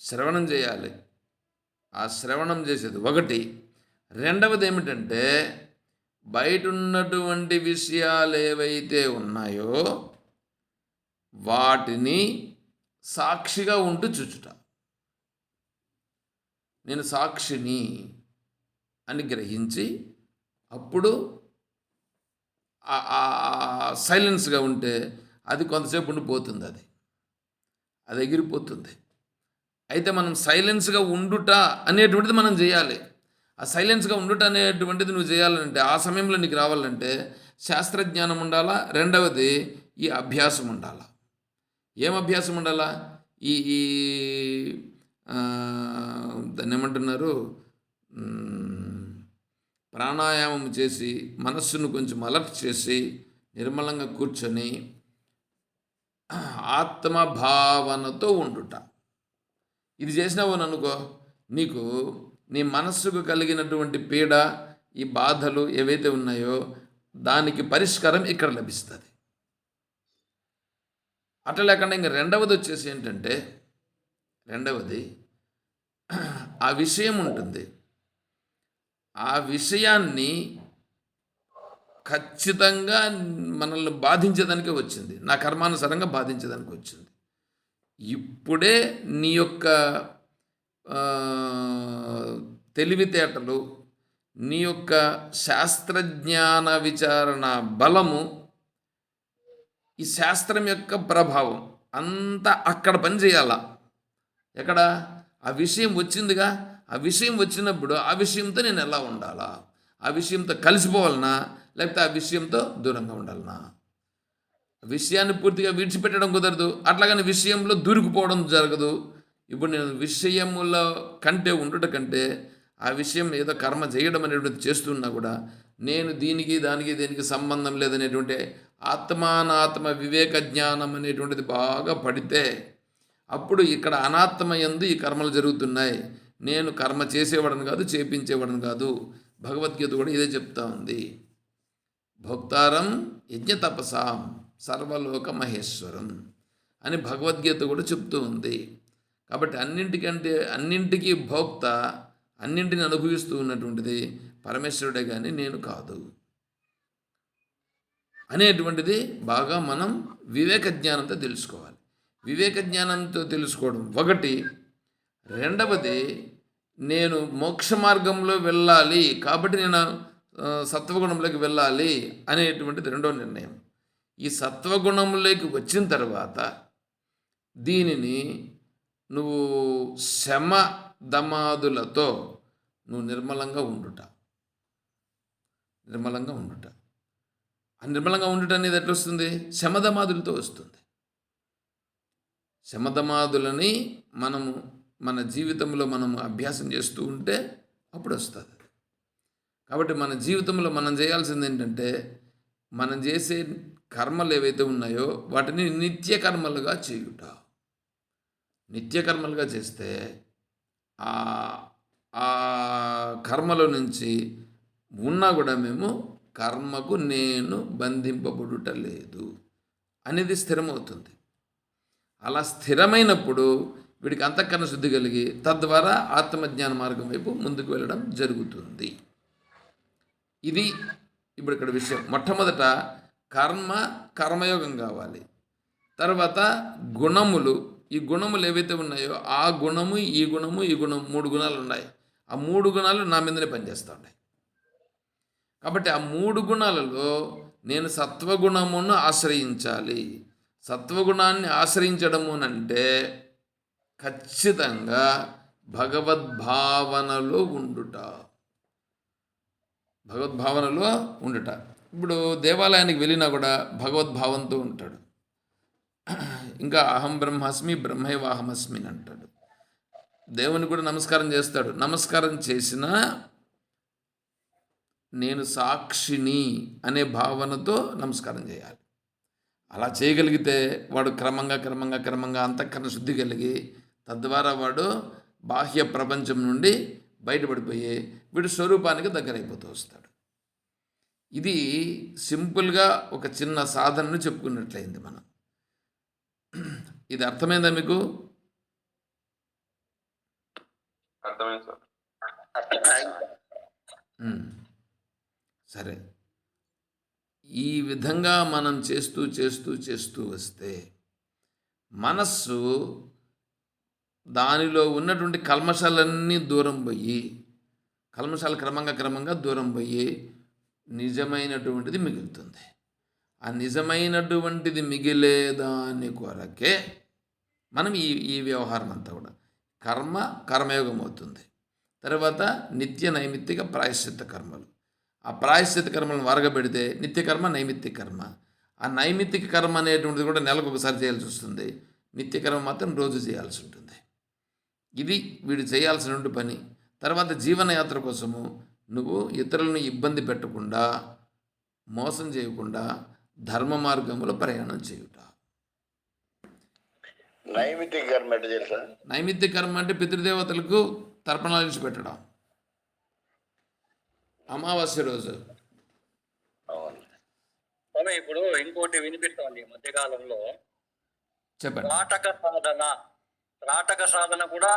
శ్రవణం చేయాలి. ఆ శ్రవణం చేసేది ఒకటి. రెండవది ఏమిటంటే బయట ఉన్నటువంటి విషయాలు ఏవైతే ఉన్నాయో వాటిని సాక్షిగా ఉంటూ చూచుట. నేను సాక్షిని అని గ్రహించి అప్పుడు సైలెన్స్గా ఉంటే అది కొంతసేపు ఉండిపోతుంది, అది ఎగిరిపోతుంది. అయితే మనం సైలెన్స్గా ఉండుట అనేటువంటిది మనం చేయాలి. ఆ సైలెన్స్గా ఉండుట అనేటువంటిది నువ్వు చేయాలంటే ఆ సమయంలో నీకు రావాలంటే శాస్త్రజ్ఞానం ఉండాలా. రెండవది ఈ అభ్యాసం ఉండాలా. ఏం అభ్యాసం ఉండాలా? ఈ దాన్ని ఏమంటున్నారు, ప్రాణాయామం చేసి మనస్సును కొంచెం అలర్ట్ చేసి నిర్మలంగా కూర్చొని ఆత్మభావనతో ఉండుట. ఇది చేసినావు అనుకో, నీకు నీ మనస్సుకు కలిగినటువంటి పీడ, ఈ బాధలు ఏవైతే ఉన్నాయో దానికి పరిష్కారం ఇక్కడ లభిస్తుంది. అట్లా లేకుండా ఇంకా రెండవది వచ్చేసి ఏంటంటే, రెండవది ఆ విషయం ఉంటుంది. ఆ విషయాన్ని ఖచ్చితంగా మనల్ని బాధించేదానికే వచ్చింది, నా కర్మానుసారంగా బాధించేదానికి వచ్చింది. ఇప్పుడే నీ యొక్క తెలివితేటలు, నీ యొక్క శాస్త్రజ్ఞాన విచారణ బలము, ఈ శాస్త్రం యొక్క ప్రభావం అంతా అక్కడ పనిచేయాలా. ఎక్కడ? ఆ విషయం వచ్చిందిగా, ఆ విషయం వచ్చినప్పుడు ఆ విషయంతో నేను ఎలా ఉండాలా? ఆ విషయంతో కలిసిపోవాలనా లేకపోతే ఆ విషయంతో దూరంగా ఉండాలనా? విషయాన్ని పూర్తిగా విడిచిపెట్టడం కుదరదు, అట్లాగని విషయంలో దూరుకుపోవడం జరగదు. ఇప్పుడు నేను విషయముల కంటే ఉండుట కంటే ఆ విషయం ఏదో కర్మ చేయడం అనేటువంటిది చేస్తున్నా కూడా నేను దేనికి సంబంధం లేదనేటువంటి ఆత్మానాత్మ వివేక జ్ఞానం అనేటువంటిది బాగా పడితే అప్పుడు ఇక్కడ అనాత్మ యందు ఈ కర్మలు జరుగుతున్నాయి. నేను కర్మ చేసేవాడని కాదు, చేపించేవాడని కాదు. భగవద్గీత కూడా ఇదే చెప్తా ఉంది. భోక్తారం యజ్ఞ తపసాం సర్వలోక మహేశ్వరం అని భగవద్గీత కూడా చెప్తూ ఉంది. కాబట్టి అన్నింటికీ భోక్త, అన్నింటిని అనుభవిస్తూ ఉన్నటువంటిది పరమేశ్వరుడే కానీ నేను కాదు అనేటువంటిది బాగా మనం వివేక జ్ఞానంతో తెలుసుకోవాలి. వివేక జ్ఞానంతో తెలుసుకోవడం ఒకటి. రెండవది, నేను మోక్ష మార్గంలో వెళ్ళాలి కాబట్టి నేను సత్వగుణంలోకి వెళ్ళాలి అనేటువంటిది రెండో నిర్ణయం. ఈ సత్వగుణంలోకి వచ్చిన తర్వాత దీనిని నువ్వు శమ దమాదులతో నువ్వు నిర్మలంగా ఉండుట. ఆ నిర్మలంగా ఉండుట అనేది ఎట్లా వస్తుంది? శమదమాదులతో వస్తుంది. శమదమాదులని మనము మన జీవితంలో మనము అభ్యాసం చేస్తూ ఉంటే అప్పుడు వస్తుంది. కాబట్టి మన జీవితంలో మనం చేయాల్సింది ఏంటంటే, మనం చేసే కర్మలు ఏవైతే ఉన్నాయో వాటిని నిత్య కర్మలుగా చేయుట. నిత్య కర్మలుగా చేస్తే ఆ కర్మలో నుంచి ఉన్నా కూడా మేము కర్మకు నేను బంధింపబడుట లేదు అనేది స్థిరమవుతుంది. అలా స్థిరమైనప్పుడు వీడికి అంతఃకరణ శుద్ధి కలిగి తద్వారా ఆత్మజ్ఞాన మార్గం వైపు ముందుకు వెళ్ళడం జరుగుతుంది. ఇది ఇప్పుడు ఇక్కడ విషయం. మొట్టమొదట కర్మయోగం కావాలి. తర్వాత గుణములు. ఈ గుణములు ఏవైతే ఉన్నాయో ఆ గుణము, ఈ గుణము, ఈ గుణం 3 గుణాలు ఉన్నాయి. ఆ 3 గుణాలు నా మీదనే పనిచేస్తూ ఉంటాయి. కాబట్టి ఆ 3 గుణాలలో నేను సత్వగుణమును ఆశ్రయించాలి. సత్వగుణాన్ని ఆశ్రయించడము అంటే ఖచ్చితంగా భగవద్భావనలో ఉండుట. భగవద్భావనలో ఉండుట. ఇప్పుడు దేవాలయానికి వెళ్ళినా కూడా భగవద్భావంతో ఉంటాడు. ఇంకా అహం బ్రహ్మాస్మి బ్రహ్మైవాహమస్మి అని అంటాడు. దేవుని కూడా నమస్కారం చేస్తాడు. నమస్కారం చేసినా నేను సాక్షిని అనే భావనతో నమస్కారం చేయాలి. అలా చేయగలిగితే వాడు క్రమంగా అంతఃకరణ శుద్ధి కలిగి తద్వారా వాడు బాహ్య ప్రపంచం నుండి బయటపడిపోయి వీడు స్వరూపానికి దగ్గరైపోతూ వస్తాడు. ఇది సింపుల్గా ఒక చిన్న సాధనను చెప్పుకున్నట్లయింది మనం. ఇది అర్థమైందా మీకు? అర్థమైంది సార్. సరే, ఈ విధంగా మనం చేస్తూ వస్తే మనస్సు దానిలో ఉన్నటువంటి కల్మషాలన్నీ దూరం పోయి, కల్మషాలు క్రమంగా దూరం పోయి నిజమైనటువంటిది మిగులుతుంది. ఆ నిజమైనటువంటిది మిగిలేదాని కొరకే మనం ఈ వ్యవహారం అంతా కూడా కర్మయోగం అవుతుంది. తర్వాత నిత్య నైమిత్తిక ప్రాయశ్చిత్త కర్మలు. ఆ ప్రాయశ్చిత్త కర్మలను వరగబెడితే నిత్యకర్మ నైమిత్తిక కర్మ. ఆ నైమిత్తిక కర్మ అనేటువంటిది కూడా నెలకు ఒకసారి చేయాల్సి వస్తుంది. నిత్యకర్మ మాత్రం రోజు చేయాల్సి ఉంటుంది. ఇది వీడు చేయాల్సినటువంటి పని. తర్వాత జీవనయాత్ర కోసము నువ్వు ఇతరులను ఇబ్బంది పెట్టకుండా, మోసం చేయకుండా ధర్మ మార్గంలో ప్రయాణం చేయుట. నైమిత్తిక కర్మ ఎట్లా తెలుసా? నైమిత్తిక కర్మ అంటే పితృదేవతలకు తర్పణాలు ఇచ్చి పెట్టడం. అమావాస్య రోజు. అవును. స్వామి, ఇప్పుడు ఇంకోటి వినిపిస్తోంది ఈ మధ్యకాలంలో. చెప్పండి. త్రాటక సాధన కూడా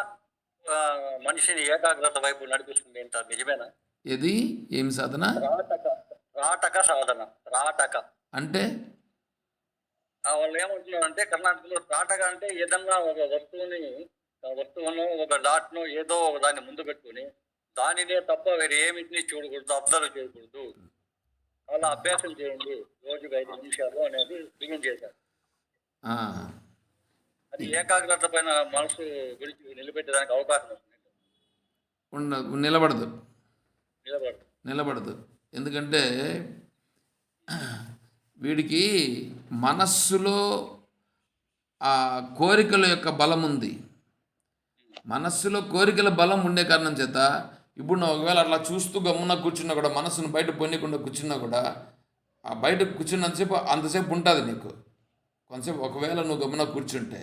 మనిషిని ఏకాగ్రత వైపు నడిపిస్తుంది. ఏంట నిజమేనా? ఇది ఏమి సాధన? త్రాటక సాధన. త్రాటక అంటే వాళ్ళు ఏమంటున్నారంటే, కర్ణాటకలో త్రాటక అంటే ఏదన్నా ఒక వస్తువును ఒక డాట్ను ఏదో ఒక దాన్ని ముందు పెట్టుకుని దానినే తప్ప వేరే ఏమిటిని చూడకూడదు, అబ్జర్వ్ చేయకూడదు. అలా అభ్యాసం చేయండి రోజుకు 5 నిమిషాలు అనేది బిగిన్ చేశారు. అది ఏకాగ్రత పైన మనసు గురించి నిలబెట్టడానికి అవకాశం ఉంది. నిలబడదు. ఎందుకంటే వీడికి మనస్సులో ఆ కోరికల యొక్క బలం ఉంది. మనస్సులో కోరికల బలం ఉండే కారణం చేత ఇప్పుడు నువ్వు ఒకవేళ అట్లా చూస్తూ గమ్మున కూర్చున్నా కూడా, మనస్సును బయట పొందకుండా కూర్చున్నా కూడా, ఆ బయట కూర్చున్నంతసేపు అంతసేపు ఉంటుంది నీకు. కొంతసేపు ఒకవేళ నువ్వు గమ్మున కూర్చుంటే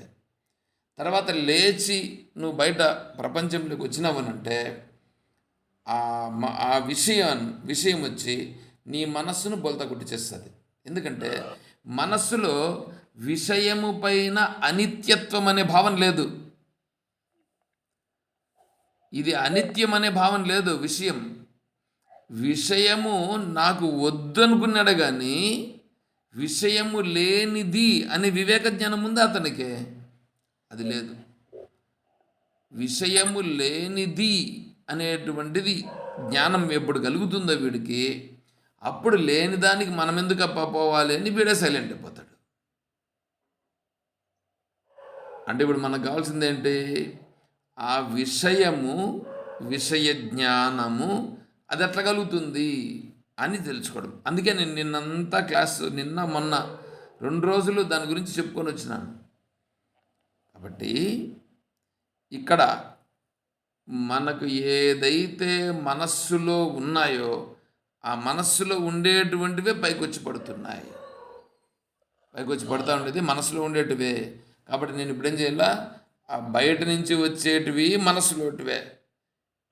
తర్వాత లేచి నువ్వు బయట ప్రపంచంలోకి వచ్చినావనంటే ఆ విషయం వచ్చి నీ మనస్సును బొలత కొట్టిచేస్తుంది. ఎందుకంటే మనస్సులో విషయము పైన అనిత్యత్వం అనే భావన లేదు. ఇది అనిత్యం అనే భావన లేదు. విషయము నాకు వద్దనుకున్నాడు కానీ విషయము లేనిది అనే వివేక జ్ఞానం ఉంది అతనికి. అది లేదు. విషయము లేనిది అనేటువంటిది జ్ఞానం ఎప్పుడు కలుగుతుందో వీడికి, అప్పుడు లేని దానికి మనం ఎందుకు పోవాలి అని వీడే సైలెంట్ అయిపోతాడు. అంటే ఇప్పుడు మనకు కావాల్సింది ఏంటి? ఆ విషయ జ్ఞానము అది ఎట్లా కలుగుతుంది అని తెలుసుకోవడం. అందుకే నేను నిన్నంతా నిన్న మొన్న 2 రోజులు దాని గురించి చెప్పుకొని వచ్చినాను. కాబట్టి ఇక్కడ మనకు ఏదైతే మనస్సులో ఉన్నాయో ఆ మనస్సులో ఉండేటువంటివే పైకి వచ్చి పడుతున్నాయి. పైకి వచ్చి పడుతూ ఉండేది మనస్సులో ఉండేటివే. కాబట్టి నేను ఇప్పుడేం చేయాలా? ఆ బయట నుంచి వచ్చేటివి మనస్సులోటివే,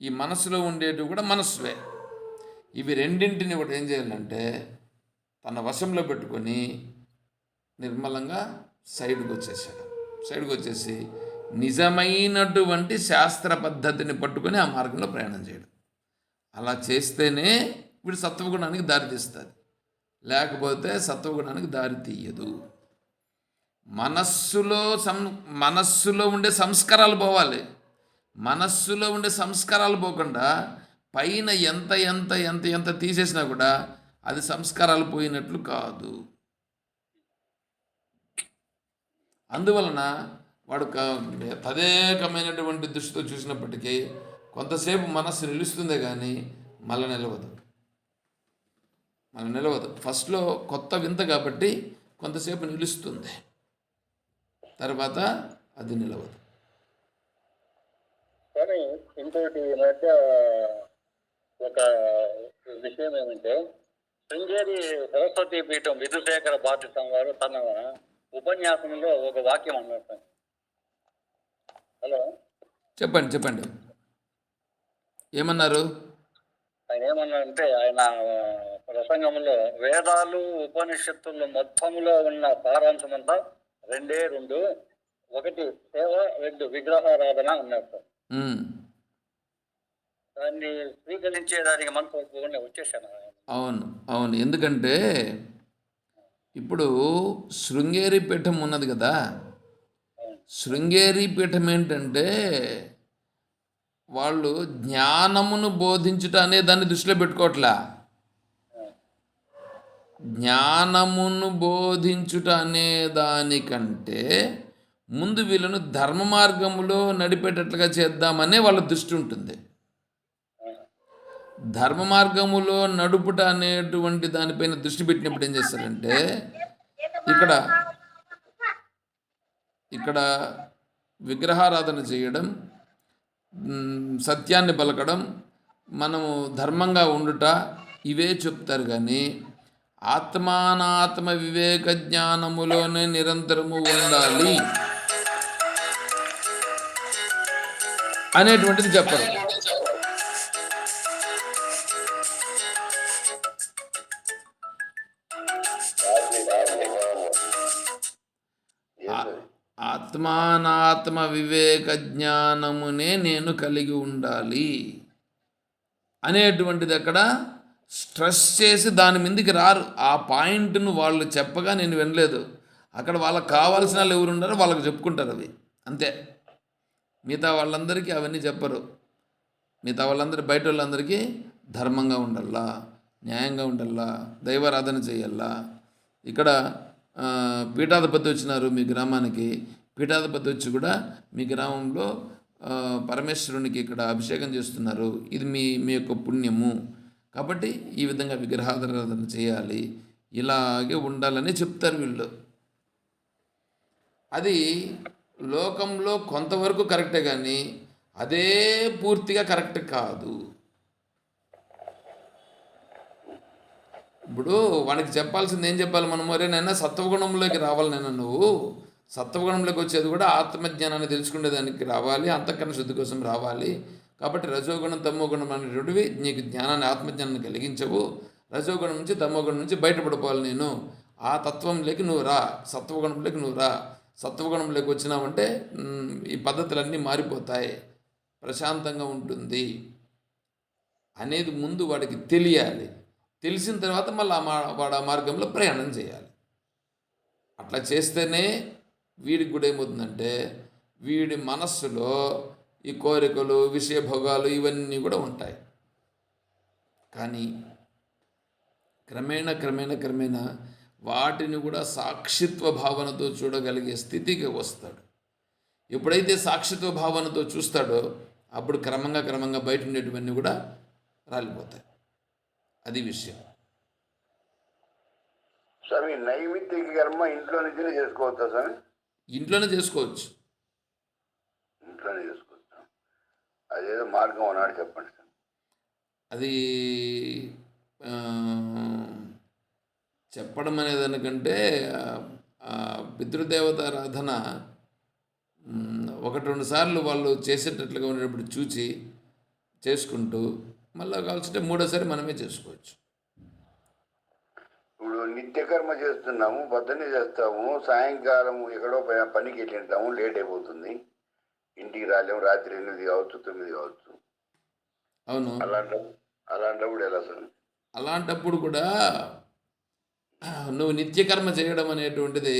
ఈ మనస్సులో ఉండేటివి కూడా మనస్సువే. ఇవి రెండింటిని కూడా ఏం చేయాలంటే తన వశంలో పెట్టుకొని నిర్మలంగా సైడ్కి వచ్చేసి నిజమైనటువంటి శాస్త్ర పద్ధతిని పట్టుకొని ఆ మార్గంలో ప్రయాణం చేయడం. అలా చేస్తేనే వీడు సత్వగుణానికి దారి తీస్తుంది. లేకపోతే సత్వగుణానికి దారి తీయదు. మనస్సులో ఉండే సంస్కారాలు పోవాలి. మనస్సులో ఉండే సంస్కారాలు పోకుండా పైన ఎంత ఎంత ఎంత ఎంత తీసేసినా కూడా అది సంస్కారాలు పోయినట్లు కాదు. అందువలన వాడు తదేకమైనటువంటి దృష్టితో చూసినప్పటికీ కొంతసేపు మనస్సు నిలుస్తుందే కానీ మళ్ళీ నిలవదు. ఫస్ట్లో కొత్త వింత కాబట్టి కొంతసేపు నిలుస్తుంది, తర్వాత అది నిలవదు. కానీ ఇంకోటి ఈ మధ్య ఒక విషయం ఏమంటే, శృంగేరి సరస్వతి పీఠం విధుశేఖర బాధితం వారు తన ఉపన్యాసంలో ఒక వాక్యం అన్నారు. హలో, చెప్పండి ఏమన్నారు? ఆయన ఏమన్నారంటే, ఆయన ప్రసంగంలో వేదాలు ఉపనిషత్తులు మొత్తంలో ఉన్న సారాంశం అంతా రెండు, ఒకటి సేవ, రెండు విగ్రహారాధన అన్నారు సార్. దాన్ని స్వీకరించేదానికి మనసు ఒప్పుకొని వచ్చేసాను. అవును. ఎందుకంటే ఇప్పుడు శృంగేరి పీఠం ఉన్నది కదా, శృంగేరి పీఠం ఏంటంటే వాళ్ళు జ్ఞానమును బోధించుట అనే దాన్ని దృష్టిలో పెట్టుకోవట్లా. జ్ఞానమును బోధించుట అనే దానికంటే ముందు వీళ్ళను ధర్మ మార్గములో నడిపేటట్లుగా చేద్దామనే వాళ్ళ దృష్టి ఉంటుంది. ధర్మ మార్గములో నడుపుట అనేటువంటి దానిపైన దృష్టి పెట్టినప్పుడు ఏం చేస్తారంటే ఇక్కడ విగ్రహారాధన చేయడం, సత్యాన్ని పలకడం, మనము ధర్మంగా ఉండుట, ఇవే చెప్తారు. కానీ ఆత్మానాత్మ వివేక జ్ఞానములోనే నిరంతరము ఉండాలి అనేటువంటిది చెప్పరు. ఆత్మానాత్మ వివేక జ్ఞానమునే నేను కలిగి ఉండాలి అనేటువంటిది అక్కడ స్ట్రెస్ చేసి దాని మీదకి రారు. ఆ పాయింట్ను వాళ్ళు చెప్పగా నేను వినలేదు. అక్కడ వాళ్ళకి కావాల్సిన వాళ్ళు ఎవరు ఉన్నారో వాళ్ళకి చెప్పుకుంటారు, అవి అంతే. మిగతా వాళ్ళందరికీ అవన్నీ చెప్పరు. మిగతా వాళ్ళందరూ బయట వాళ్ళందరికీ ధర్మంగా ఉండాలా, న్యాయంగా ఉండాలా, దైవారాధన చేయాలా. ఇక్కడ పీఠాధిపతి వచ్చినారు మీ గ్రామానికి, పీఠాధిపతి వచ్చి కూడా మీ గ్రామంలో పరమేశ్వరునికి ఇక్కడ అభిషేకం చేస్తున్నారు, ఇది మీ యొక్క పుణ్యము, కాబట్టి ఈ విధంగా విగ్రహారాధన చేయాలి, ఇలాగే ఉండాలని చెప్తారు వీళ్ళు. అది లోకంలో కొంతవరకు కరెక్టే, కానీ అదే పూర్తిగా కరెక్ట్ కాదు. ఇప్పుడు వానికి చెప్పాల్సింది ఏం చెప్పాలి మనము? అరే నైనా సత్వగుణంలోకి రావాలి, నైనా నువ్వు సత్వగుణంలోకి వచ్చేది కూడా ఆత్మజ్ఞానాన్ని తెలుసుకునేదానికి రావాలి, అంతఃకరణ శుద్ధి కోసం రావాలి. కాబట్టి రజోగుణం తమోగుణం అనేటువంటివి నీకు జ్ఞానాన్ని, ఆత్మజ్ఞానాన్ని కలిగించవు. రజోగుణం నుంచి తమోగుణం నుంచి బయటపడిపోవాలి. నేను ఆ తత్వంలోకి నువ్వు రా, సత్వగుణంలోకి నువ్వు రా. సత్వగుణంలోకి వచ్చినావంటే ఈ పద్ధతులన్నీ మారిపోతాయి, ప్రశాంతంగా ఉంటుంది అనేది ముందు వాడికి తెలియాలి. తెలిసిన తర్వాత మళ్ళీ వాడు ఆ మార్గంలో ప్రయాణం చేయాలి. అట్లా చేస్తేనే వీడికి కూడా ఏమవుతుందంటే వీడి మనస్సులో ఈ కోరికలు, విషయభోగాలు ఇవన్నీ కూడా ఉంటాయి. కానీ క్రమేణా వాటిని కూడా సాక్షిత్వ భావనతో చూడగలిగే స్థితికి వస్తాడు. ఎప్పుడైతే సాక్షిత్వ భావనతో చూస్తాడో అప్పుడు క్రమంగా బయట ఉండేటివన్నీ కూడా రాలిపోతాయి. అది విషయం. స్వామి, నైమిత్తిక కర్మ ఇంట్లో నుంచే చేసుకోవచ్చా స్వామి? ఇంట్లోనే చేసుకోవచ్చు. అదేదో మార్గం అన్నాడు, చెప్పండి సార్. అది చెప్పడం అనేదానికంటే పితృదేవతారాధన 1-2 సార్లు వాళ్ళు చేసేటట్లుగా ఉండేటప్పుడు చూచి చేసుకుంటూ మళ్ళీ కావాల్సింటే 3వసారి మనమే చేసుకోవచ్చు. ఇప్పుడు నిత్యకర్మ చేస్తున్నాము, పొద్దున్నే చేస్తాము, సాయంకాలం ఎక్కడో పనికి వెళ్ళింటాము, లేట్ అయిపోతుంది, ఇంటికి రాలేము, రాత్రి 8 కావచ్చు, 9 కావచ్చు. అవును. అలాంటప్పుడు ఎలా సార్? అలాంటప్పుడు కూడా నువ్వు నిత్యకర్మ చేయడం అనేటువంటిది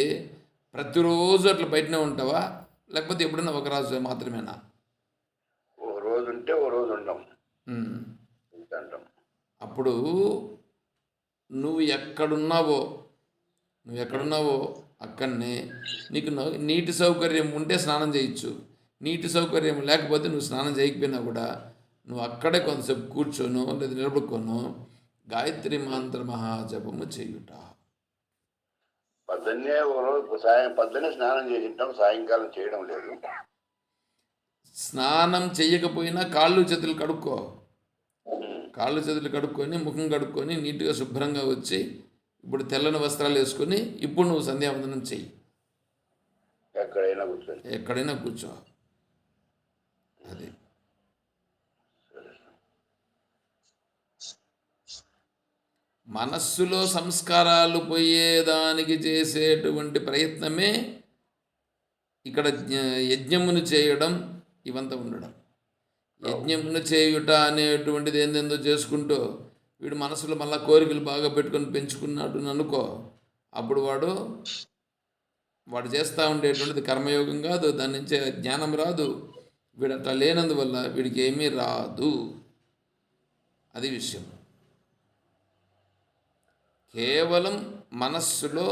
ప్రతిరోజు అట్లా బయటనే ఉంటావా, లేకపోతే ఎప్పుడైనా ఒక రోజు మాత్రమేనా? ఓ రోజు ఉంటే ఓ రోజు ఉండం ఉమ్. అంటాం. అప్పుడు నువ్వు ఎక్కడున్నావో నువ్వు ఎక్కడున్నావో అక్కడనే నీకు నీటి సౌకర్యం ఉంటే స్నానం చేయొచ్చు. నీటి సౌకర్యం లేకపోతే నువ్వు స్నానం చేయకపోయినా కూడా నువ్వు అక్కడే కొంతసేపు కూర్చోను లేదా నిలబడుకోను గాయత్రి మంత్ర మహాజపము చేయుట. పొద్దున్నే ఒక రోజు పొద్దున్నే స్నానం చేసింటాం, సాయంకాలం చేయడం లేదు. స్నానం చెయ్యకపోయినా కాళ్ళు చేతులు కడుక్కో. కాళ్ళు చేతులు కడుక్కొని ముఖం కడుక్కొని నీట్గా శుభ్రంగా వచ్చి ఇప్పుడు తెల్లని వస్త్రాలు వేసుకొని ఇప్పుడు నువ్వు సంధ్యావందనం చెయ్యి. ఎక్కడైనా కూర్చొని ఎక్కడైనా కూర్చో. అది మనస్సులో సంస్కారాలు పోయేదానికి చేసేటువంటి ప్రయత్నమే ఇక్కడ యజ్ఞమును చేయడం, ఇవంతా ఉండడం. యజ్ఞమును చేయుట అనేటువంటిది ఏందేందో చేసుకుంటూ వీడు మనసులో మళ్ళీ కోరికలు బాగా పెట్టుకొని పెంచుకున్నాడు అనుకో, అప్పుడు వాడు చేస్తూ ఉండేటువంటిది కర్మయోగం కాదు, దాని నుంచే జ్ఞానం రాదు. వీడు అట్లా లేనందువల్ల వీడికి ఏమీ రాదు. అది విషయం. కేవలం మనస్సులో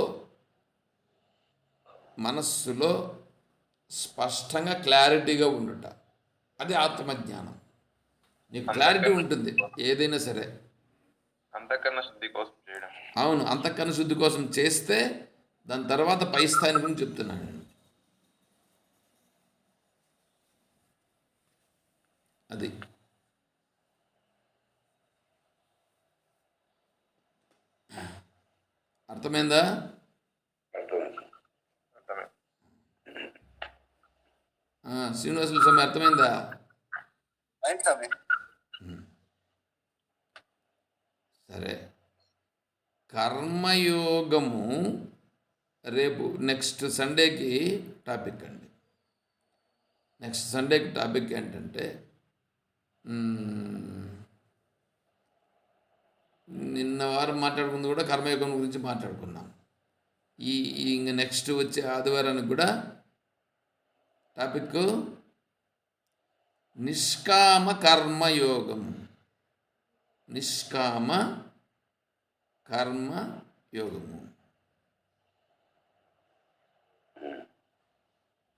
స్పష్టంగా క్లారిటీగా ఉండుట, అది ఆత్మజ్ఞానం. నీకు క్లారిటీ ఉంటుంది ఏదైనా సరే. అంతఃకరణ శుద్ధి కోసం చేయడం. అవును, అంతఃకరణ శుద్ధి కోసం చేస్తే దాని తర్వాత పై స్థాయిని గురించి చెప్తున్నాను నేను. అది అర్థమైందా? శ్రీనివాసులు స్వామి అర్థమైందా? సరే, కర్మయోగము రేపు నెక్స్ట్ సండేకి టాపిక్ అండి. నెక్స్ట్ సండేకి టాపిక్ ఏంటంటే నిన్న వారం మాట్లాడుకుంది కూడా కర్మయోగం గురించి మాట్లాడుకున్నాం. ఇంక నెక్స్ట్ వచ్చే ఆదివారానికి కూడా టాపిక్ నిష్కామ కర్మయోగం. నిష్కామ కర్మయోగము.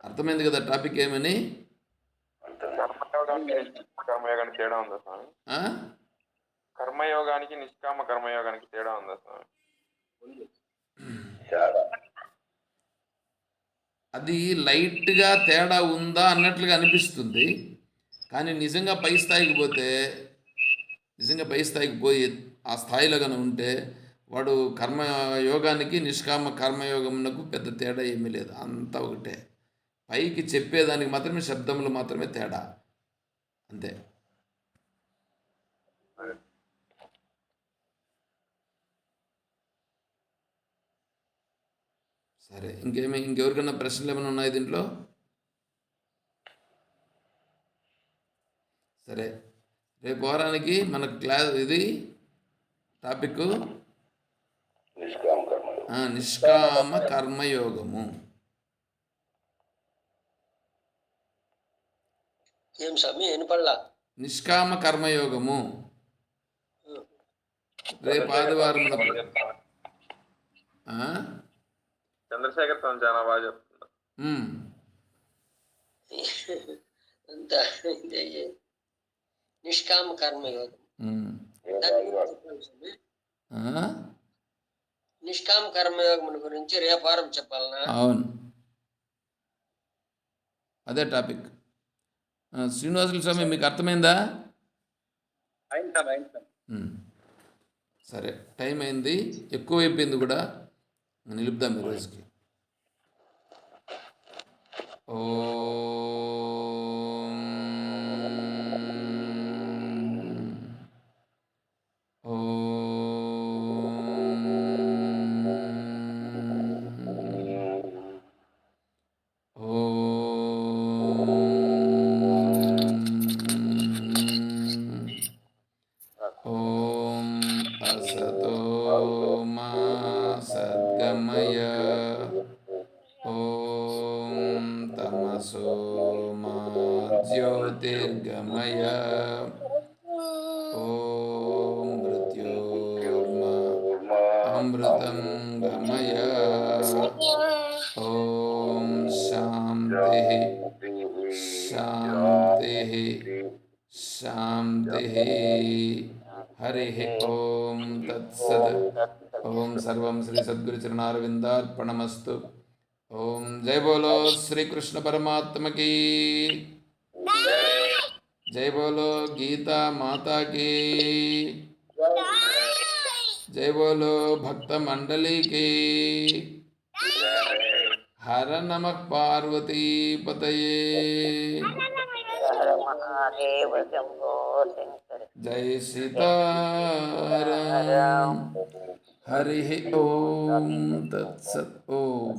అర్థమైంది కదా టాపిక్ ఏమని? కర్మయోగానికి తేడా ఉందా స్వామి? కర్మయోగానికి నిష్కామ కర్మయోగానికి తేడా ఉందా స్వామి? అది లైట్గా తేడా ఉందా అన్నట్లుగా అనిపిస్తుంది, కానీ నిజంగా పై స్థాయికి పోయి ఆ స్థాయిలో కనుక ఉంటే వాడు కర్మయోగానికి నిష్కామ కర్మయోగమునకు పెద్ద తేడా ఏమీ లేదు, అంతా ఒకటే. పైకి చెప్పేదానికి మాత్రమే శబ్దములు మాత్రమే తేడా, అంతే. సరే, ఇంకెవరికైనా ప్రశ్నలు ఏమైనా ఉన్నాయి దీంట్లో? సరే, రేపు వారానికి మనకు క్లాస్ ఇది టాపిక్ నిష్కామ కర్మయోగము. ఏం స్వామి వినపడలా? నిష్కామ కర్మయోగము రేపు ఆదివారం. చంద్రశేఖర్ స్వామి చాలా బాగా చెప్తున్నారు. నిష్కామ కర్మయోగం. నిష్కామ కర్మయోగం గురించి రేపారం చెప్పాలనా? అవును, అదే టాపిక్. శ్రీనివాసులు స్వామి మీకు అర్థమైందా? సరే, టైం అయింది, ఎక్కువైపోయింది కూడా, నిలుపుదాం ఈ రోజుకి. అసతో మా సద్గమయ शान्तिर्गमय ॐ मृत्योर्मा अमृतं गमय ॐ शान्तिः शान्तिः शान्तिः हरिः ॐ तत्सत् ॐ सर्वं श्री सद्गुरुचरणारविन्दार्पणमस्तु ओम जय बोलो श्री कृष्ण परमात्मा की जय बोलो गीता माता की जय बोलो भक्त मंडली की हर नमः पार्वती पतये जय सीताराम हरि ओम तत्सत ओम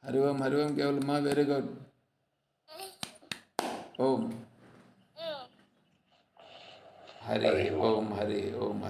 हरि ओम केवल माँ वेरी गुड ओम हरि ओम हरि ओम